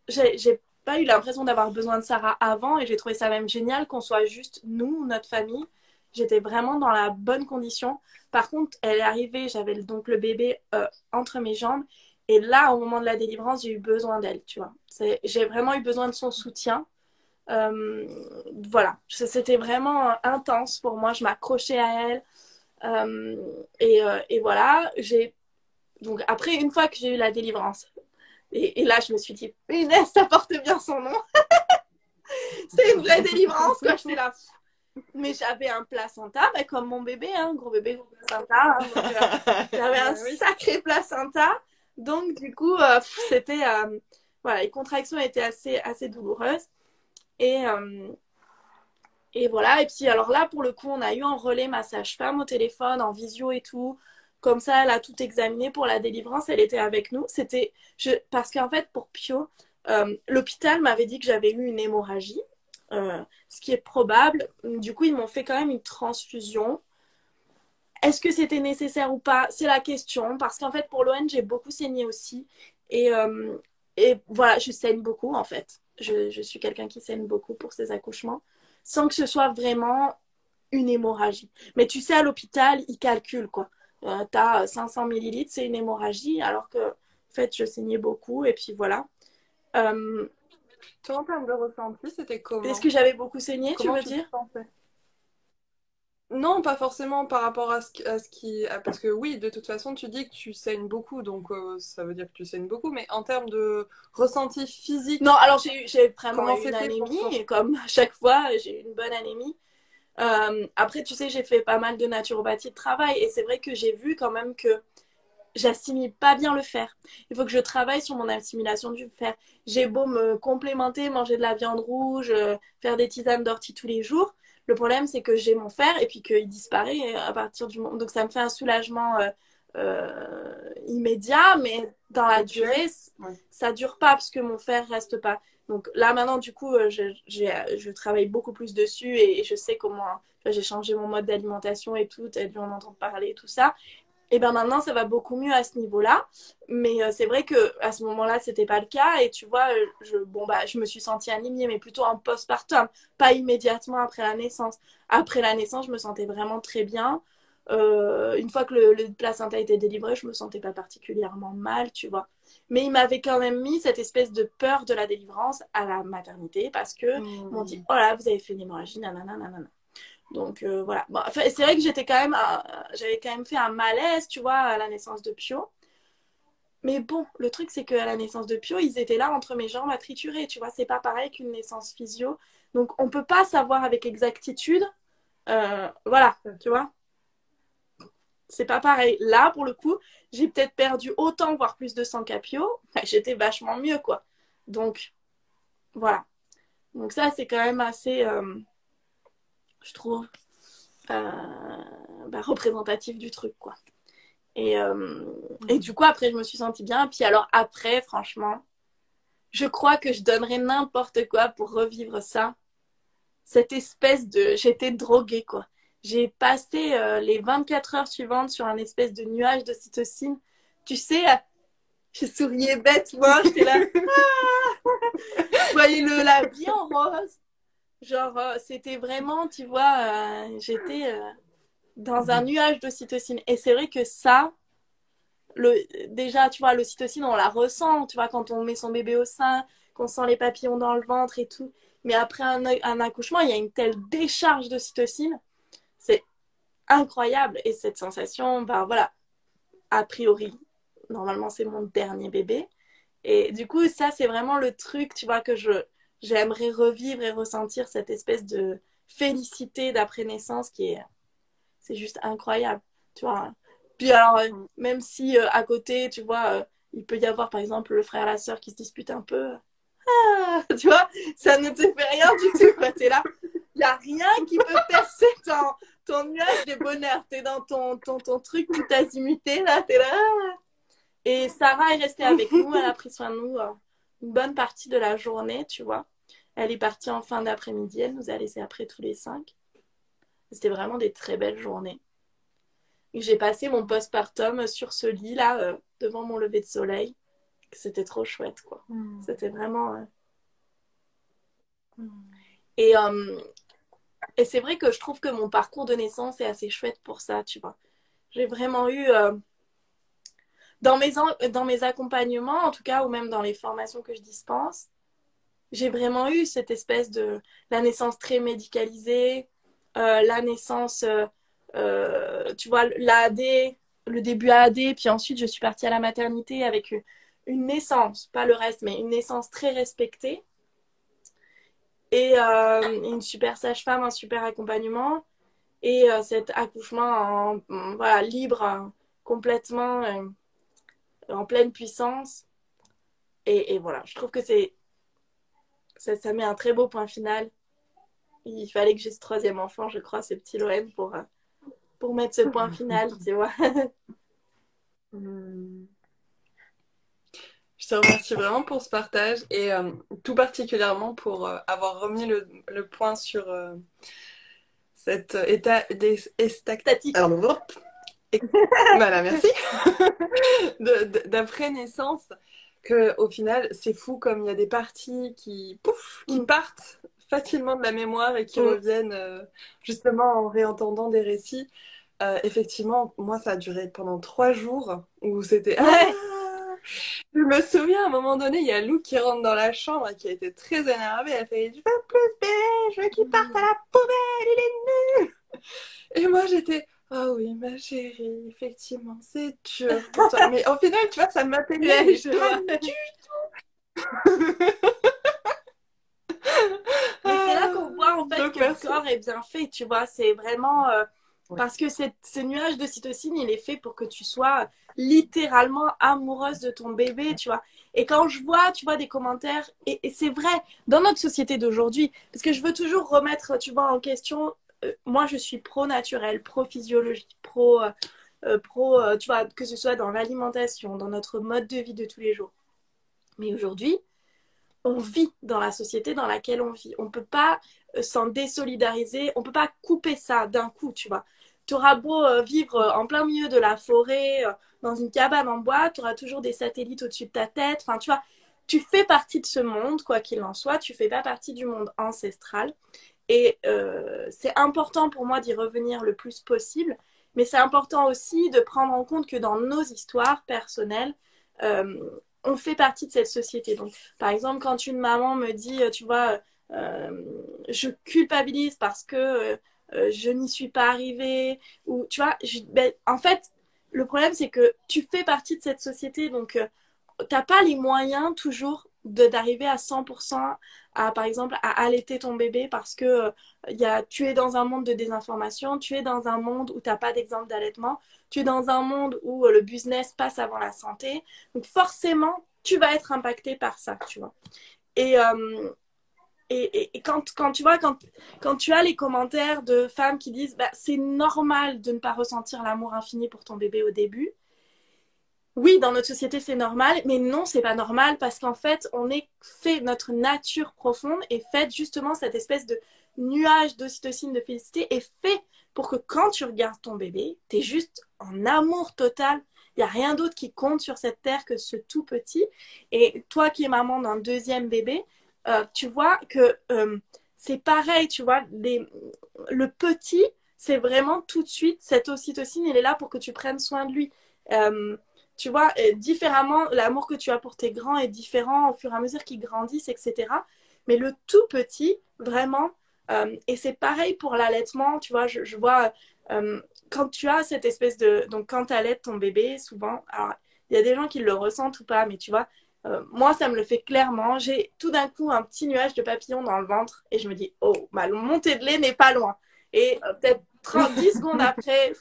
J'ai pas eu l'impression d'avoir besoin de Sarah avant et j'ai trouvé ça même génial qu'on soit juste nous, notre famille. J'étais vraiment dans la bonne condition. Par contre, elle est arrivée, j'avais donc le bébé entre mes jambes. Et là, au moment de la délivrance, j'ai eu besoin d'elle, tu vois. J'ai vraiment eu besoin de son soutien. Euh, voilà, c'était vraiment intense pour moi. Je m'accrochais à elle. Et voilà, donc après, une fois que j'ai eu la délivrance, et là, je me suis dit, punaise, ça porte bien son nom. C'est une vraie délivrance, quoi. J'étais là. Mais j'avais un placenta, bah, comme mon bébé, hein, gros bébé, gros placenta. Hein, donc, j'avais un sacré placenta. Donc, du coup, c'était. Voilà, les contractions étaient assez douloureuses. Et voilà. Et puis, alors là, pour le coup, on a eu en relais ma sage-femme au téléphone, en visio et tout. Comme ça, elle a tout examiné pour la délivrance. Elle était avec nous. Parce qu'en fait, pour Pio, l'hôpital m'avait dit que j'avais eu une hémorragie. Ce qui est probable. Du coup, ils m'ont fait quand même une transfusion. Est-ce que c'était nécessaire ou pas? C'est la question. Parce qu'en fait, pour l'ON, j'ai beaucoup saigné aussi. Et, euh, et voilà, je saigne beaucoup, en fait. Je suis quelqu'un qui saigne beaucoup pour ses accouchements, sans que ce soit vraiment une hémorragie. Mais tu sais, à l'hôpital, ils calculent, quoi. T'as 500 millilitres, c'est une hémorragie, alors que, en fait, je saignais beaucoup. Et puis voilà. Euh, Toi, en termes de ressenti, c'était Est-ce comment? que j'avais beaucoup saigné, tu Comment veux tu te dire? sentais? Non, pas forcément par rapport à ce qui... Parce que oui, de toute façon, tu dis que tu saignes beaucoup, donc ça veut dire que tu saignes beaucoup, mais en termes de ressenti Non, physique, alors j'ai vraiment comment eu une c'était pour anémie, toi? et comme à chaque fois, j'ai eu une bonne anémie. Après, tu sais, j'ai fait pas mal de naturopathie de travail, et c'est vrai que j'ai vu quand même que j'assimile pas bien le fer. Il faut que je travaille sur mon assimilation du fer. J'ai beau me complémenter, manger de la viande rouge, faire des tisanes d'ortie tous les jours. Le problème, c'est que j'ai mon fer et puis qu'il disparaît à partir du moment. Donc, ça me fait un soulagement immédiat, mais dans la Ponctuel? durée, Ouais. ça dure pas parce que mon fer reste pas. Donc là, maintenant, du coup, je travaille beaucoup plus dessus et je sais comment. J'ai changé mon mode d'alimentation et tout. Tu as dû en entendre parler, tout ça. Et ben maintenant, ça va beaucoup mieux à ce niveau-là. Mais c'est vrai que à ce moment-là, c'était pas le cas. Et tu vois, je me suis sentie anémie, mais plutôt en postpartum, pas immédiatement après la naissance. Après la naissance, je me sentais vraiment très bien. Une fois que le placenta était délivré, je me sentais pas particulièrement mal, tu vois. Mais il m'avait quand même mis cette espèce de peur de la délivrance à la maternité parce que ils m'ont dit, oh là, vous avez fait une hémorragie, nanana, nanana. Donc voilà. Bon, enfin, c'est vrai que j'avais quand même fait un malaise, tu vois, à la naissance de Pio. Mais bon, le truc, c'est qu'à la naissance de Pio, ils étaient là entre mes jambes à triturer, tu vois. C'est pas pareil qu'une naissance physio. Donc on peut pas savoir avec exactitude. Voilà, tu vois. C'est pas pareil. Là, pour le coup, j'ai peut-être perdu autant, voire plus de sang qu'à Pio. Enfin, j'étais vachement mieux, quoi. Donc voilà. Donc ça, c'est quand même assez, je trouve, euh, représentatif du truc, quoi. Et du coup, après, je me suis sentie bien. Puis alors, après, franchement, je crois que je donnerais n'importe quoi pour revivre ça. Cette espèce de... J'étais droguée, quoi. J'ai passé les 24 heures suivantes sur un espèce de nuage d'ocytocine. Tu sais, je souriais bêtement, j'étais là. Je voyais la vie en rose. Genre, c'était vraiment, tu vois, j'étais dans un nuage d'ocytocine. Et c'est vrai que ça, déjà, tu vois, l'ocytocine, on la ressent, tu vois, quand on met son bébé au sein, qu'on sent les papillons dans le ventre et tout. Mais après un accouchement, il y a une telle décharge d'ocytocine, c'est incroyable. Et cette sensation, ben voilà, a priori, normalement, c'est mon dernier bébé. Et du coup, ça, c'est vraiment le truc, tu vois, que j'aimerais revivre et ressentir cette espèce de félicité d'après-naissance c'est juste incroyable, tu vois. Puis alors, même si à côté, tu vois, il peut y avoir par exemple le frère et la sœur qui se disputent un peu, tu vois, ça ne te fait rien du tout, quoi. T'es là, il n'y a rien qui peut percer ton nuage de bonheur. T'es dans ton truc tout azimuté, là, t'es là. Et Sarah est restée avec nous, elle a pris soin de nous une bonne partie de la journée, tu vois. Elle est partie en fin d'après-midi, elle nous a laissés après tous les 5. C'était vraiment des très belles journées. J'ai passé mon postpartum sur ce lit-là. devant mon lever de soleil. C'était trop chouette, quoi. C'était vraiment... Et, et c'est vrai que je trouve que mon parcours de naissance est assez chouette pour ça, tu vois. J'ai vraiment eu... dans mes accompagnements, en tout cas, ou même dans les formations que je dispense, j'ai vraiment eu cette espèce de... La naissance très médicalisée, la naissance, tu vois, l'AAD, le début AAD, puis ensuite je suis partie à la maternité avec une naissance, pas le reste, mais une naissance très respectée. Et une super sage-femme, un super accompagnement. Et cet accouchement voilà, libre, complètement en pleine puissance. Et voilà, je trouve que ça met un très beau point final. Il fallait que j'ai ce troisième enfant, je crois, ce petit Loen, pour mettre ce point final, tu vois. Je te remercie vraiment pour ce partage et tout particulièrement pour avoir remis le point sur cet état Statique. Voilà, merci. D'après-naissance, qu'au final, c'est fou comme il y a des parties qui partent facilement de la mémoire et qui reviennent justement en réentendant des récits. Effectivement, moi, ça a duré pendant 3 jours où c'était... Je me souviens, à un moment donné, il y a Lou qui rentre dans la chambre et qui a été très énervée. Elle fait « Je veux plus de bébé, je veux qu'il parte à la poubelle, il est nul !» Et moi, j'étais « Ah oui, ma chérie, effectivement, c'est dur pour toi. » Mais au final, tu vois, ça m'atteignait pas du tout. Mais c'est là qu'on voit en fait que le corps est bien fait, tu vois. C'est vraiment... Parce que ce nuage d'ocytocine, il est fait pour que tu sois littéralement amoureuse de ton bébé, tu vois. Et quand je vois, tu vois, des commentaires, et c'est vrai, dans notre société d'aujourd'hui, parce que je veux toujours remettre, tu vois, en question, moi je suis pro-naturel, pro-physiologie, tu vois, que ce soit dans l'alimentation, dans notre mode de vie de tous les jours. Mais aujourd'hui, on vit dans la société dans laquelle on vit. On ne peut pas s'en désolidariser, on ne peut pas couper ça d'un coup, tu vois. Tu auras beau vivre en plein milieu de la forêt, dans une cabane en bois, tu auras toujours des satellites au-dessus de ta tête. Enfin, tu vois, tu fais partie de ce monde, quoi qu'il en soit. Tu ne fais pas partie du monde ancestral. Et c'est important pour moi d'y revenir le plus possible. Mais c'est important aussi de prendre en compte que dans nos histoires personnelles, on fait partie de cette société. Donc, par exemple, quand une maman me dit, tu vois, je culpabilise parce que je n'y suis pas arrivée, ou tu vois, en fait, le problème, c'est que tu fais partie de cette société, donc t'as pas les moyens toujours d'arriver à 100% à, par exemple, à allaiter ton bébé parce que tu es dans un monde de désinformation, tu es dans un monde où t'as pas d'exemple d'allaitement, tu es dans un monde où le business passe avant la santé. Donc forcément, tu vas être impacté par ça, tu vois. Et, quand tu vois, quand tu as les commentaires de femmes qui disent bah, c'est normal de ne pas ressentir l'amour infini pour ton bébé au début, oui, dans notre société, c'est normal, mais non, c'est pas normal parce qu'en fait, notre nature profonde est faite justement, cette espèce de nuage d'ocytocine, de félicité est fait pour que quand tu regardes ton bébé, t'es juste en amour total. Il n'y a rien d'autre qui compte sur cette terre que ce tout petit. Et toi qui es maman d'un deuxième bébé, tu vois que c'est pareil, tu vois, le petit, c'est vraiment tout de suite, cette ocytocine, il est là pour que tu prennes soin de lui. Tu vois, différemment, l'amour que tu as pour tes grands est différent au fur et à mesure qu'ils grandissent, etc. Mais le tout petit, vraiment, et c'est pareil pour l'allaitement, tu vois, je vois, quand tu as cette espèce de... Donc, quand tu allaites ton bébé, souvent, alors, il y a des gens qui le ressentent ou pas, mais tu vois, moi, ça me le fait clairement. J'ai tout d'un coup un petit nuage de papillon dans le ventre et je me dis, oh, ma montée de lait n'est pas loin. Et peut-être 10 secondes après,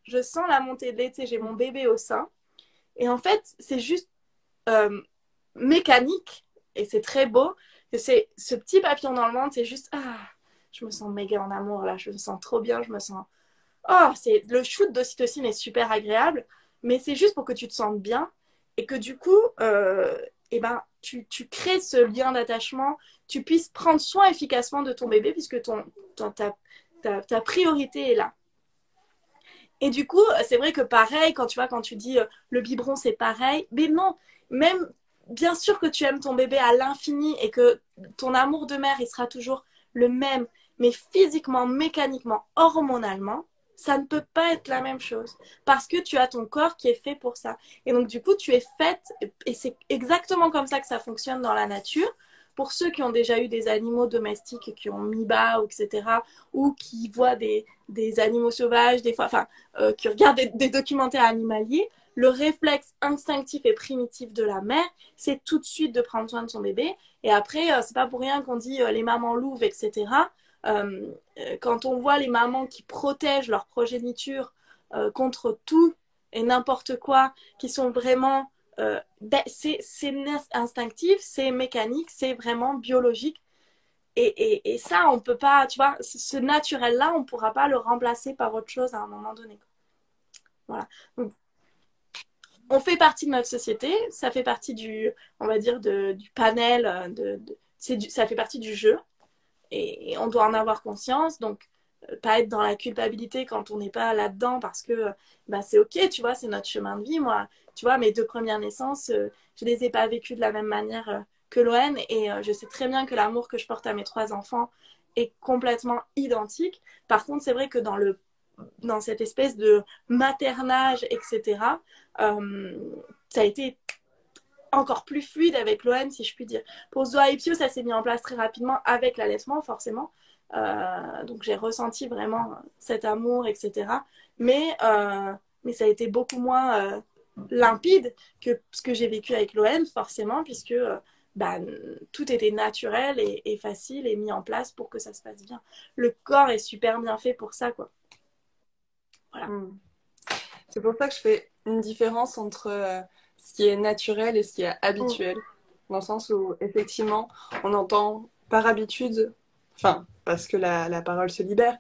je sens la montée de lait, tu sais, j'ai mon bébé au sein. Et en fait, c'est juste mécanique et c'est très beau. C'est ce petit papillon dans le ventre, c'est juste je me sens méga en amour là, je me sens trop bien, je me sens c'est le shoot d'ocytocine est super agréable, mais c'est juste pour que tu te sentes bien et que du coup tu crées ce lien d'attachement, tu puisses prendre soin efficacement de ton bébé puisque ta priorité est là. Et du coup, c'est vrai que pareil, quand tu vois, quand tu dis le biberon, c'est pareil, mais non, même bien sûr que tu aimes ton bébé à l'infini et que ton amour de mère, il sera toujours le même, mais physiquement, mécaniquement, hormonalement, ça ne peut pas être la même chose parce que tu as ton corps qui est fait pour ça. Et donc, du coup, tu es faite, et c'est exactement comme ça que ça fonctionne dans la nature. Pour ceux qui ont déjà eu des animaux domestiques qui ont mis bas, etc., ou qui voient des animaux sauvages, des fois, enfin, qui regardent des documentaires animaliers, le réflexe instinctif et primitif de la mère, c'est tout de suite de prendre soin de son bébé. Et après, c'est pas pour rien qu'on dit les mamans louves, etc. Quand on voit les mamans qui protègent leur progéniture contre tout et n'importe quoi, qui sont vraiment... c'est instinctif, c'est mécanique, c'est vraiment biologique. Et ça, on peut pas, tu vois, ce naturel-là, on pourra pas le remplacer par autre chose à un moment donné. Voilà. Donc, on fait partie de notre société, ça fait partie du, on va dire, du panel, ça fait partie du jeu, et on doit en avoir conscience, donc pas être dans la culpabilité quand on n'est pas là-dedans, parce que bah, c'est ok, tu vois, c'est notre chemin de vie. Moi, tu vois, mes 2 premières naissances, je les ai pas vécues de la même manière que Loane, et je sais très bien que l'amour que je porte à mes 3 enfants est complètement identique. Par contre, c'est vrai que dans cette espèce de maternage, etc., ça a été encore plus fluide avec l'OM, si je puis dire. Pour Zoa et Pio, ça s'est mis en place très rapidement avec l'allaitement, forcément. Donc j'ai ressenti vraiment cet amour, etc. Mais ça a été beaucoup moins limpide que ce que j'ai vécu avec l'OM, forcément, puisque bah, tout était naturel et facile et mis en place pour que ça se passe bien. Le corps est super bien fait pour ça, quoi. Voilà. C'est pour ça que je fais une différence entre ce qui est naturel et ce qui est habituel. Dans le sens où, effectivement, on entend par habitude, enfin, parce que la parole se libère,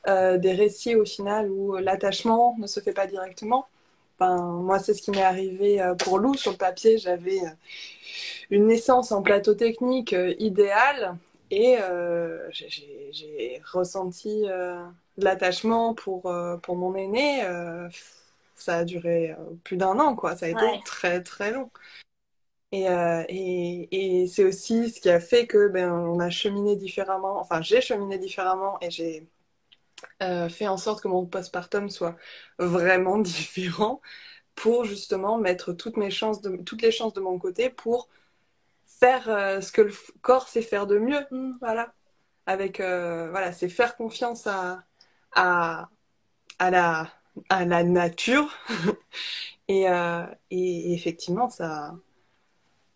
des récits au final où l'attachement ne se fait pas directement. Enfin, moi, c'est ce qui m'est arrivé pour Lou. Sur le papier, j'avais une naissance en plateau technique idéal et j'ai ressenti de l'attachement pour mon aîné. Ça a duré plus d'1 an, quoi. Ça a été très, très long. Et c'est aussi ce qui a fait que on a cheminé différemment. Enfin, j'ai cheminé différemment et j'ai fait en sorte que mon postpartum soit vraiment différent pour justement mettre toutes les chances de mon côté pour faire ce que le corps sait faire de mieux. Voilà. Avec, voilà, c'est faire confiance à, à la nature. Et effectivement, ça.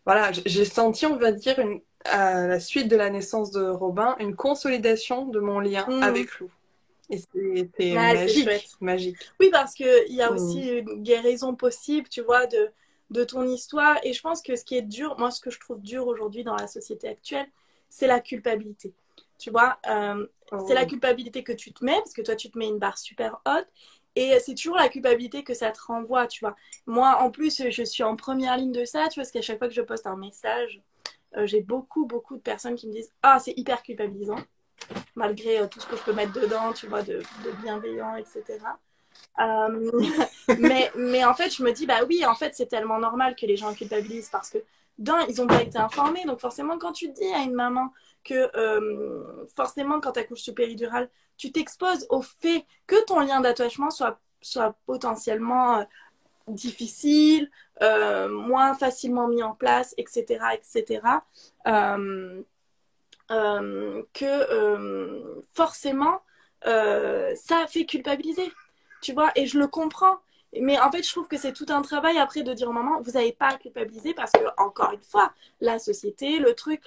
Voilà, j'ai senti, on va dire, à la suite de la naissance de Robin, une consolidation de mon lien avec Lou. Et c'était magique, magique. Oui, parce qu'il y a aussi une guérison possible, tu vois, de ton histoire. Et je pense que ce qui est dur, moi, ce que je trouve dur aujourd'hui dans la société actuelle, c'est la culpabilité. Tu vois, c'est la culpabilité que tu te mets, parce que toi, tu te mets une barre super haute. Et c'est toujours la culpabilité que ça te renvoie, tu vois. Moi, en plus, je suis en première ligne de ça, tu vois, parce qu'à chaque fois que je poste un message, j'ai beaucoup, beaucoup de personnes qui me disent « Ah, c'est hyper culpabilisant », malgré tout ce que je peux mettre dedans, tu vois, de bienveillant, etc. Mais en fait, je me dis, bah oui, en fait, c'est tellement normal que les gens culpabilisent parce que, ils n'ont pas été informés. Donc, forcément, quand tu dis à une maman que, forcément, quand tu accouches sous péridurale, tu t'exposes au fait que ton lien d'attachement soit potentiellement difficile, moins facilement mis en place, etc., etc., que forcément, ça fait culpabiliser. Tu vois, et je le comprends. Mais en fait, je trouve que c'est tout un travail après de dire aux mamans, vous n'avez pas à culpabiliser parce que, encore une fois, la société, le truc,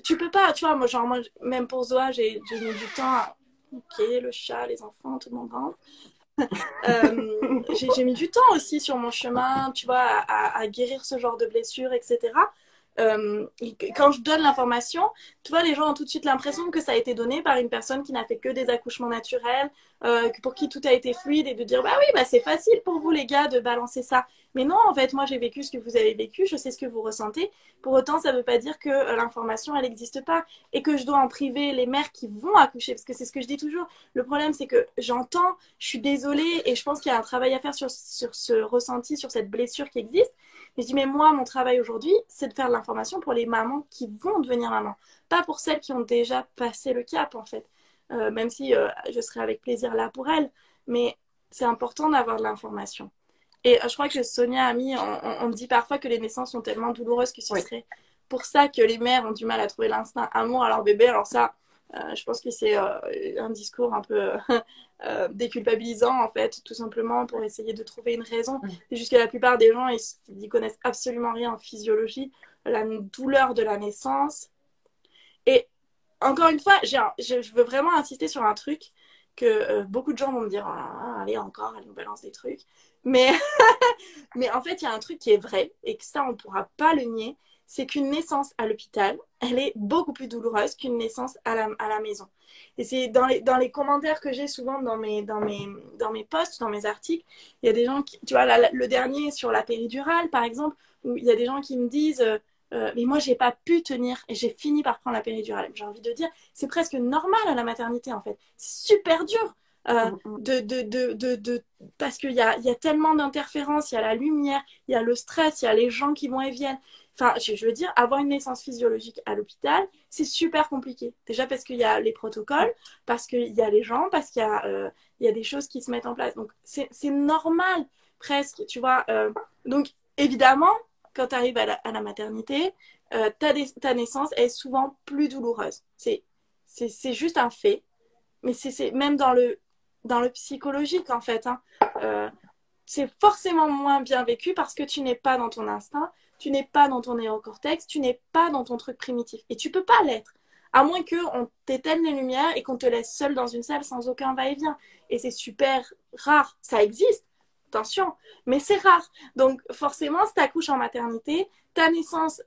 tu peux pas, tu vois, moi, genre, même pour Zoa, j'ai mis du temps à, ok, le chat, les enfants, tout le monde rentre. J'ai mis du temps aussi sur mon chemin, tu vois, à guérir ce genre de blessures, etc. quand je donne l'information, tu vois, les gens ont tout de suite l'impression que ça a été donné par une personne qui n'a fait que des accouchements naturels, pour qui tout a été fluide, et de dire, bah oui, bah c'est facile pour vous les gars de balancer ça. Mais non, en fait, moi j'ai vécu ce que vous avez vécu, je sais ce que vous ressentez. Pour autant, ça ne veut pas dire que l'information, elle n'existe pas et que je dois en priver les mères qui vont accoucher, parce que c'est ce que je dis toujours. Le problème, c'est que j'entends, je suis désolée, et je pense qu'il y a un travail à faire sur ce ressenti, sur cette blessure qui existe. Mais je dis, mais moi, mon travail aujourd'hui, c'est de faire de l'information pour les mamans qui vont devenir mamans, pas pour celles qui ont déjà passé le cap, en fait. Même si je serai avec plaisir là pour elles, mais c'est important d'avoir de l'information. Et je crois que Sonia a mis, on me dit parfois que les naissances sont tellement douloureuses que ce serait pour ça que les mères ont du mal à trouver l'instinct amour à leur bébé. Alors ça, je pense que c'est un discours un peu déculpabilisant, en fait, tout simplement pour essayer de trouver une raison. C'est juste que la plupart des gens, ils connaissent absolument rien en physiologie, la douleur de la naissance. Et encore une fois, je veux vraiment insister sur un truc que beaucoup de gens vont me dire, ah, allez encore, elle nous balance des trucs. Mais, mais en fait, il y a un truc qui est vrai, et que ça, on ne pourra pas le nier, c'est qu'une naissance à l'hôpital, elle est beaucoup plus douloureuse qu'une naissance à la maison. Et c'est dans les commentaires que j'ai souvent dans mes posts, dans mes articles, il y a des gens qui, tu vois, le dernier sur la péridurale, par exemple, où il y a des gens qui me disent... mais moi, j'ai pas pu tenir et j'ai fini par prendre la péridurale. J'ai envie de dire, c'est presque normal à la maternité, en fait. C'est super dur. Parce qu'il y a tellement d'interférences, il y a la lumière, il y a le stress, il y a les gens qui vont et viennent. Enfin, je veux dire, avoir une naissance physiologique à l'hôpital, c'est super compliqué. Déjà parce qu'il y a les protocoles, parce qu'il y a les gens, parce qu'il y a des choses qui se mettent en place. Donc, c'est normal, presque, tu vois. Donc, évidemment, quand tu arrives à la maternité, ta naissance est souvent plus douloureuse. C'est juste un fait. Mais c'est même dans le psychologique, en fait. Hein. C'est forcément moins bien vécu parce que tu n'es pas dans ton instinct, tu n'es pas dans ton néocortex, tu n'es pas dans ton truc primitif. Et tu peux pas l'être. À moins qu'on t'éteigne les lumières et qu'on te laisse seule dans une salle sans aucun va-et-vient. Et c'est super rare. Ça existe, attention, mais c'est rare. Donc forcément, si tu accouches en maternité, ta naissance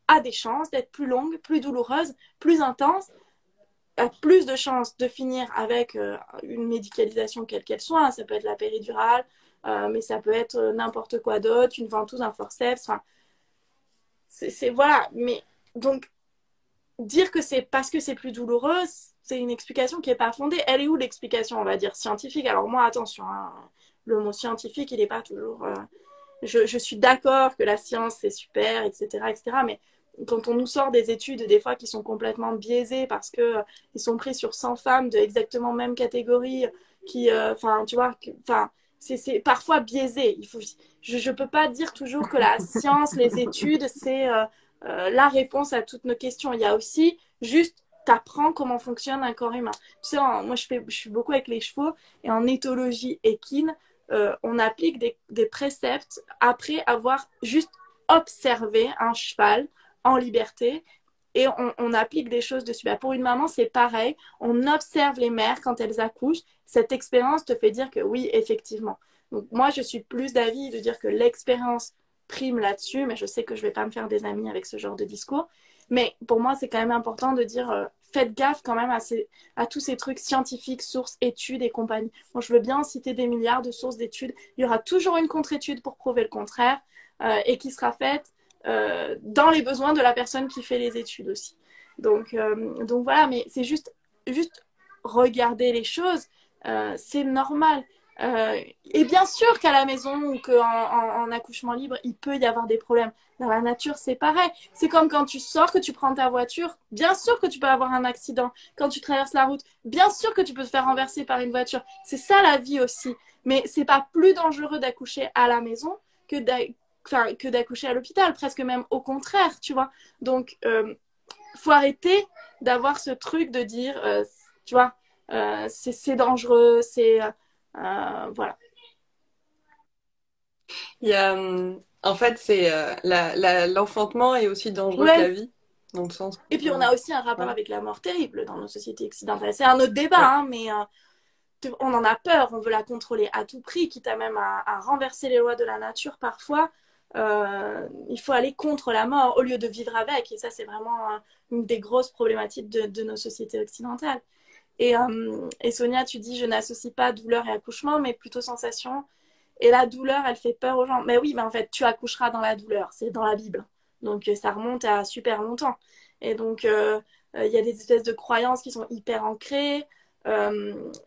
a des chances d'être plus longue, plus douloureuse, plus intense, a plus de chances de finir avec une médicalisation quelle qu'elle soit. Ça peut être la péridurale, mais ça peut être n'importe quoi d'autre, une ventouse, un forceps. Enfin, voilà. Mais donc, dire que c'est parce que c'est plus douloureux, c'est une explication qui n'est pas fondée. Elle est où l'explication, on va dire, scientifique? Alors moi, attention, hein, le mot scientifique, il n'est pas toujours... je suis d'accord que la science, c'est super, etc., etc., mais quand on nous sort des études, des fois, qui sont complètement biaisées parce qu'ils sont pris sur 100 femmes de exactement même catégorie, enfin, tu vois, c'est parfois biaisé. Je ne peux pas dire toujours que la science, les études, c'est la réponse à toutes nos questions. Il y a aussi juste t'apprends comment fonctionne un corps humain. Tu sais, moi, je suis beaucoup avec les chevaux, et en éthologie équine, on applique des préceptes après avoir juste observé un cheval en liberté, et on applique des choses dessus. Bah, pour une maman, c'est pareil. On observe les mères quand elles accouchent. Cette expérience te fait dire que oui, effectivement. Donc moi, je suis plus d'avis de dire que l'expérience prime là-dessus, mais je sais que je ne vais pas me faire des amis avec ce genre de discours. Mais pour moi, c'est quand même important de dire faites gaffe quand même à tous ces trucs scientifiques, sources, études et compagnie. Moi, je veux bien citer des milliards de sources d'études. Il y aura toujours une contre-étude pour prouver le contraire, et qui sera faite dans les besoins de la personne qui fait les études aussi. Donc voilà, mais c'est juste regarder les choses, c'est normal. Et bien sûr qu'à la maison ou qu'en accouchement libre, il peut y avoir des problèmes. Dans la nature, c'est pareil. C'est comme quand tu sors, que tu prends ta voiture, bien sûr que tu peux avoir un accident. Quand tu traverses la route, bien sûr que tu peux te faire renverser par une voiture. C'est ça la vie aussi. Mais c'est pas plus dangereux d'accoucher à la maison que d'accoucher à l'hôpital, presque même au contraire, tu vois. Donc, faut arrêter d'avoir ce truc de dire, tu vois, c'est dangereux, voilà. Il y a, en fait, c'est l'enfantement est aussi dangereux que la vie, dans le sens. Et puis on a aussi un rapport avec la mort terrible dans nos sociétés occidentales. C'est un autre débat, hein, mais on en a peur, on veut la contrôler à tout prix, quitte à même à renverser les lois de la nature parfois. il faut aller contre la mort au lieu de vivre avec. Et ça, c'est vraiment une des grosses problématiques de nos sociétés occidentales. Et Sonia, tu dis, je n'associe pas douleur et accouchement, mais plutôt sensation. Et la douleur, elle fait peur aux gens. Mais oui, mais en fait, tu accoucheras dans la douleur. C'est dans la Bible. Donc, ça remonte à super longtemps. Et donc, il y a des espèces de croyances qui sont hyper ancrées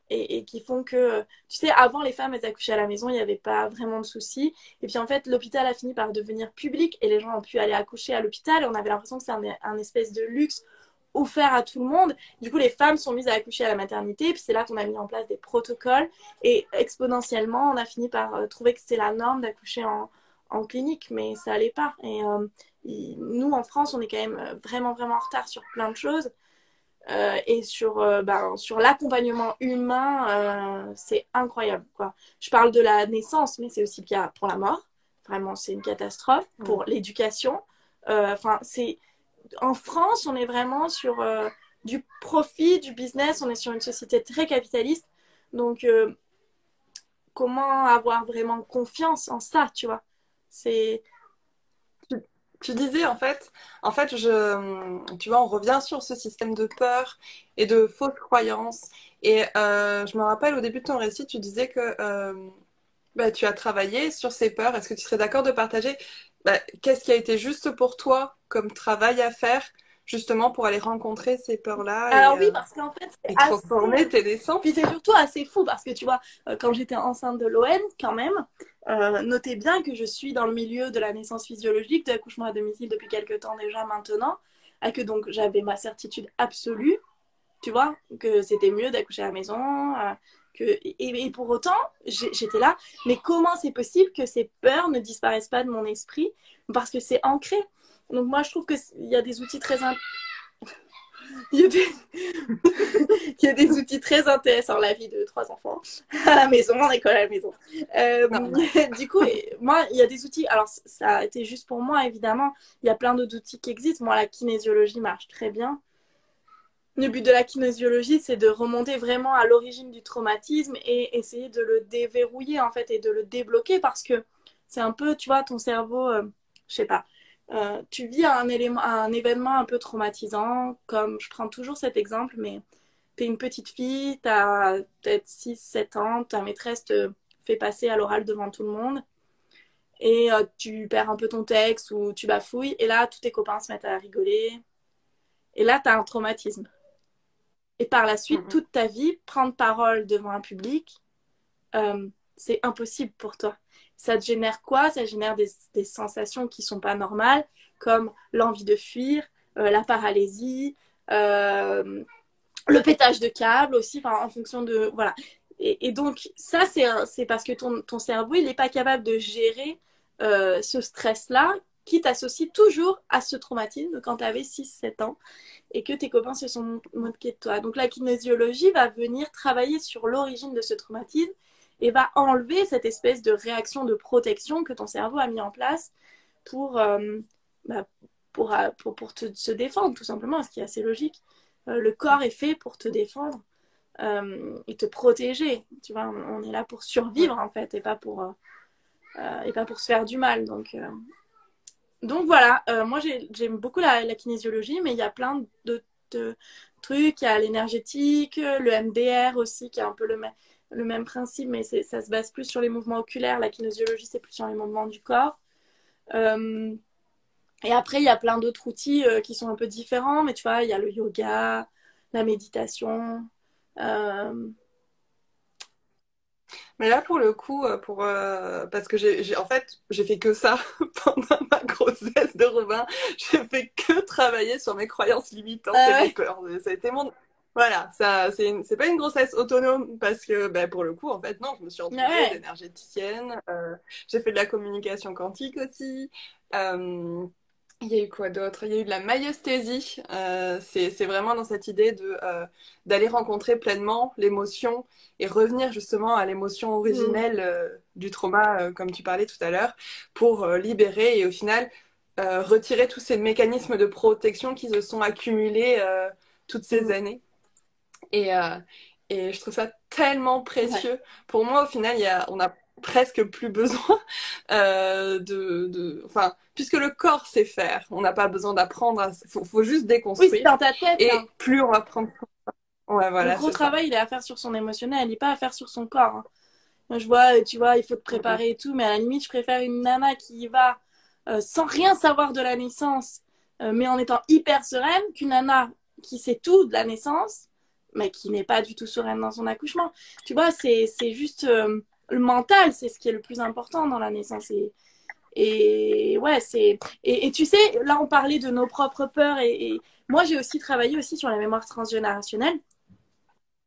et qui font que, tu sais, avant, les femmes, elles accouchaient à la maison, il n'y avait pas vraiment de soucis. Et puis, en fait, l'hôpital a fini par devenir public et les gens ont pu aller accoucher à l'hôpital. Et on avait l'impression que c'est un espèce de luxe offert à tout le monde. Du coup, les femmes sont mises à accoucher à la maternité, puis c'est là qu'on a mis en place des protocoles, et exponentiellement, on a fini par trouver que c'était la norme d'accoucher en clinique, mais ça allait pas. Nous, en France, on est quand même vraiment, vraiment en retard sur plein de choses. Et sur l'accompagnement humain, c'est incroyable, quoi. Je parle de la naissance, mais c'est aussi le cas pour la mort. Vraiment, c'est une catastrophe. Pour l'éducation. Enfin, en France, on est vraiment sur du profit, du business. On est sur une société très capitaliste. Donc, comment avoir vraiment confiance en ça, tu vois? C'est... Tu disais tu vois, on revient sur ce système de peur et de fausses croyances. Et je me rappelle au début de ton récit, tu disais que bah, tu as travaillé sur ces peurs. Est-ce que tu serais d'accord de partager qu'est-ce qui a été juste pour toi comme travail à faire, justement pour aller rencontrer ces peurs-là Alors oui, parce qu'en fait, c'est et transformer assez... tes naissances? Puis c'est surtout assez fou parce que tu vois, quand j'étais enceinte de l'ON, quand même, notez bien que je suis dans le milieu de la naissance physiologique, de l'accouchement à domicile depuis quelques temps déjà maintenant, et que donc j'avais ma certitude absolue, tu vois, que c'était mieux d'accoucher à la maison, et pour autant, j'étais là, mais comment c'est possible que ces peurs ne disparaissent pas de mon esprit? Parce que c'est ancré. Donc moi, je trouve qu'il y a des outils très il y a des... il y a des outils très intéressants, la vie de 3 enfants, à la maison, en école à la maison. Du coup, moi, il y a des outils, alors ça a été juste pour moi, évidemment, il y a plein d'autres outils qui existent. Moi, la kinésiologie marche très bien. Le but de la kinésiologie, c'est de remonter vraiment à l'origine du traumatisme et essayer de le déverrouiller, en fait, et de le débloquer parce que c'est un peu, tu vois, ton cerveau, je sais pas, tu vis un événement un peu traumatisant, comme je prends toujours cet exemple, mais t'es une petite fille, t'as peut-être 6, 7 ans, ta maîtresse te fait passer à l'oral devant tout le monde, et tu perds un peu ton texte ou tu bafouilles, et là, tous tes copains se mettent à rigoler, et là, t'as un traumatisme. Et par la suite, toute ta vie, prendre parole devant un public, c'est impossible pour toi. Ça te génère quoi? Ça génère des sensations qui sont pas normales, comme l'envie de fuir, la paralysie, le pétage de câble aussi, en fonction de... Voilà. Et donc, ça, c'est parce que ton cerveau, il n'est pas capable de gérer ce stress-là qui t'associe toujours à ce traumatisme quand tu avais 6, 7 ans et que tes copains se sont moqués de toi. Donc, la kinésiologie va venir travailler sur l'origine de ce traumatisme et va enlever cette espèce de réaction de protection que ton cerveau a mis en place pour, bah, se défendre, tout simplement, ce qui est assez logique. Le corps est fait pour te défendre et te protéger. Tu vois, on est là pour survivre, en fait, et pas pour se faire du mal. Donc voilà, moi j'aime beaucoup la kinésiologie, mais il y a plein de trucs. Il y a l'énergétique, le MDR aussi, qui est un peu le même principe, mais ça se base plus sur les mouvements oculaires. La kinésiologie, c'est plus sur les mouvements du corps. Et après, il y a plein d'autres outils qui sont un peu différents, mais tu vois, il y a le yoga, la méditation. Mais là, pour le coup, parce que en fait, j'ai fait que ça pendant ma grossesse de Robin. J'ai fait que travailler sur mes croyances limitantes et mes peurs. Ça a été voilà, c'est pas une grossesse autonome parce que, pour le coup, en fait, non, je me suis entourée d'énergéticiennes. J'ai fait de la communication quantique aussi. Il y a eu quoi d'autre? Il y a eu de la maïesthésie. C'est vraiment dans cette idée d'aller rencontrer pleinement l'émotion et revenir justement à l'émotion originelle du trauma, comme tu parlais tout à l'heure, pour libérer et au final retirer tous ces mécanismes de protection qui se sont accumulés toutes ces années. Et je trouve ça tellement précieux. Pour moi, au final, on a presque plus besoin enfin, puisque le corps sait faire, on n'a pas besoin d'apprendre, faut juste Oui, déconstruire. c'est dans ta tête, Et hein. plus on va prendre. Ouais, Le voilà, gros c'est ça. travail, il est à faire sur son émotionnel, il n'est pas à faire sur son corps, hein. Moi, je vois, tu vois, il faut te préparer et tout, mais à la limite, je préfère une nana qui y va sans rien savoir de la naissance, mais en étant hyper sereine, qu'une nana qui sait tout de la naissance, mais qui n'est pas du tout sereine dans son accouchement. Tu vois, c'est juste le mental, c'est ce qui est le plus important dans la naissance. Et ouais, et tu sais, là, on parlait de nos propres peurs, et moi, j'ai aussi travaillé aussi sur la mémoire transgénérationnelle.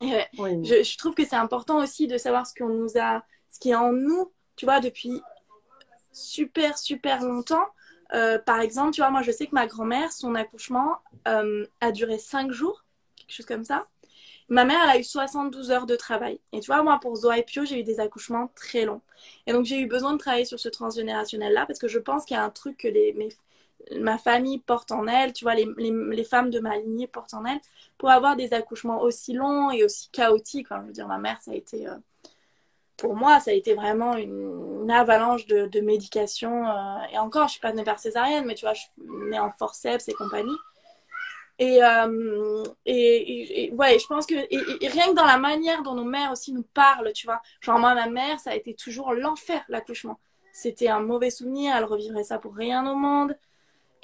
Et Oui. je trouve que c'est important aussi de savoir ce qu'on nous a, ce qui est en nous, tu vois, depuis super, super longtemps. Par exemple, tu vois, moi, je sais que ma grand-mère, son accouchement a duré 5 jours, quelque chose comme ça. Ma mère, elle a eu 72 heures de travail. Et tu vois, moi, pour Zoa et Pio, j'ai eu des accouchements très longs. Et donc, j'ai eu besoin de travailler sur ce transgénérationnel-là parce que je pense qu'il y a un truc que ma famille porte en elle, tu vois, les femmes de ma lignée portent en elle, pour avoir des accouchements aussi longs et aussi chaotiques. Enfin, je veux dire, ma mère, ça a été, pour moi, ça a été vraiment une avalanche de médication. Et encore, je suis pas née par césarienne, mais tu vois, je suis née en forceps et compagnie. Ouais, je pense que et rien que dans la manière dont nos mères aussi nous parlent, tu vois. Genre moi, ma mère, ça a été toujours l'enfer, l'accouchement. C'était un mauvais souvenir, elle revivrait ça pour rien au monde.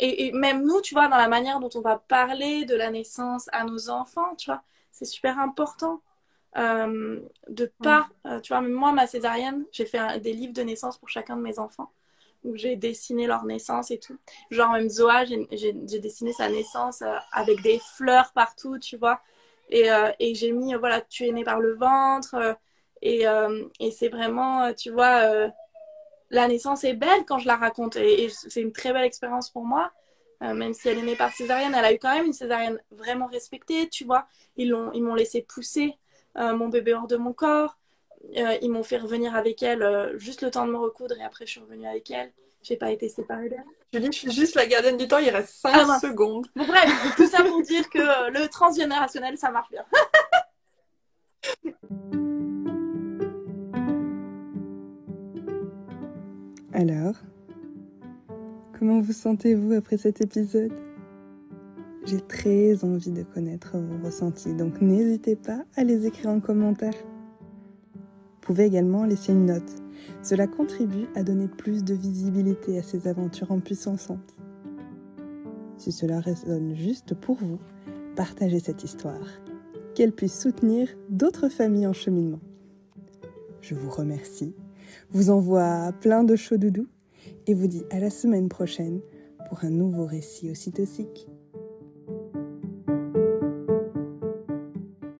Et même nous, tu vois, dans la manière dont on va parler de la naissance à nos enfants, tu vois, c'est super important de pas, tu vois, même moi, ma césarienne, j'ai fait des livres de naissance pour chacun de mes enfants où j'ai dessiné leur naissance et tout. Genre même Zoa, j'ai dessiné sa naissance avec des fleurs partout, tu vois. Et j'ai mis, voilà, tu es né par le ventre. Et c'est vraiment, tu vois, la naissance est belle quand je la raconte. Et c'est une très belle expérience pour moi. Même si elle est née par césarienne, elle a eu quand même une césarienne vraiment respectée, tu vois. Ils m'ont laissé pousser mon bébé hors de mon corps. Ils m'ont fait revenir avec elle juste le temps de me recoudre et après je suis revenue avec elle. J'ai pas été séparée d'elle. Je suis juste la gardienne du temps, il reste 5 Ah mince. secondes. Bon bref, tout ça pour dire que le transgénérationnel, ça marche bien. Alors, comment vous sentez-vous après cet épisode ? J'ai très envie de connaître vos ressentis, donc n'hésitez pas à les écrire en commentaire. Vous pouvez également laisser une note. Cela contribue à donner plus de visibilité à ces aventures en puissançantes. Si cela résonne juste pour vous, partagez cette histoire, qu'elle puisse soutenir d'autres familles en cheminement. Je vous remercie, vous envoie plein de chaud doudou et vous dis à la semaine prochaine pour un nouveau récit ocytocique.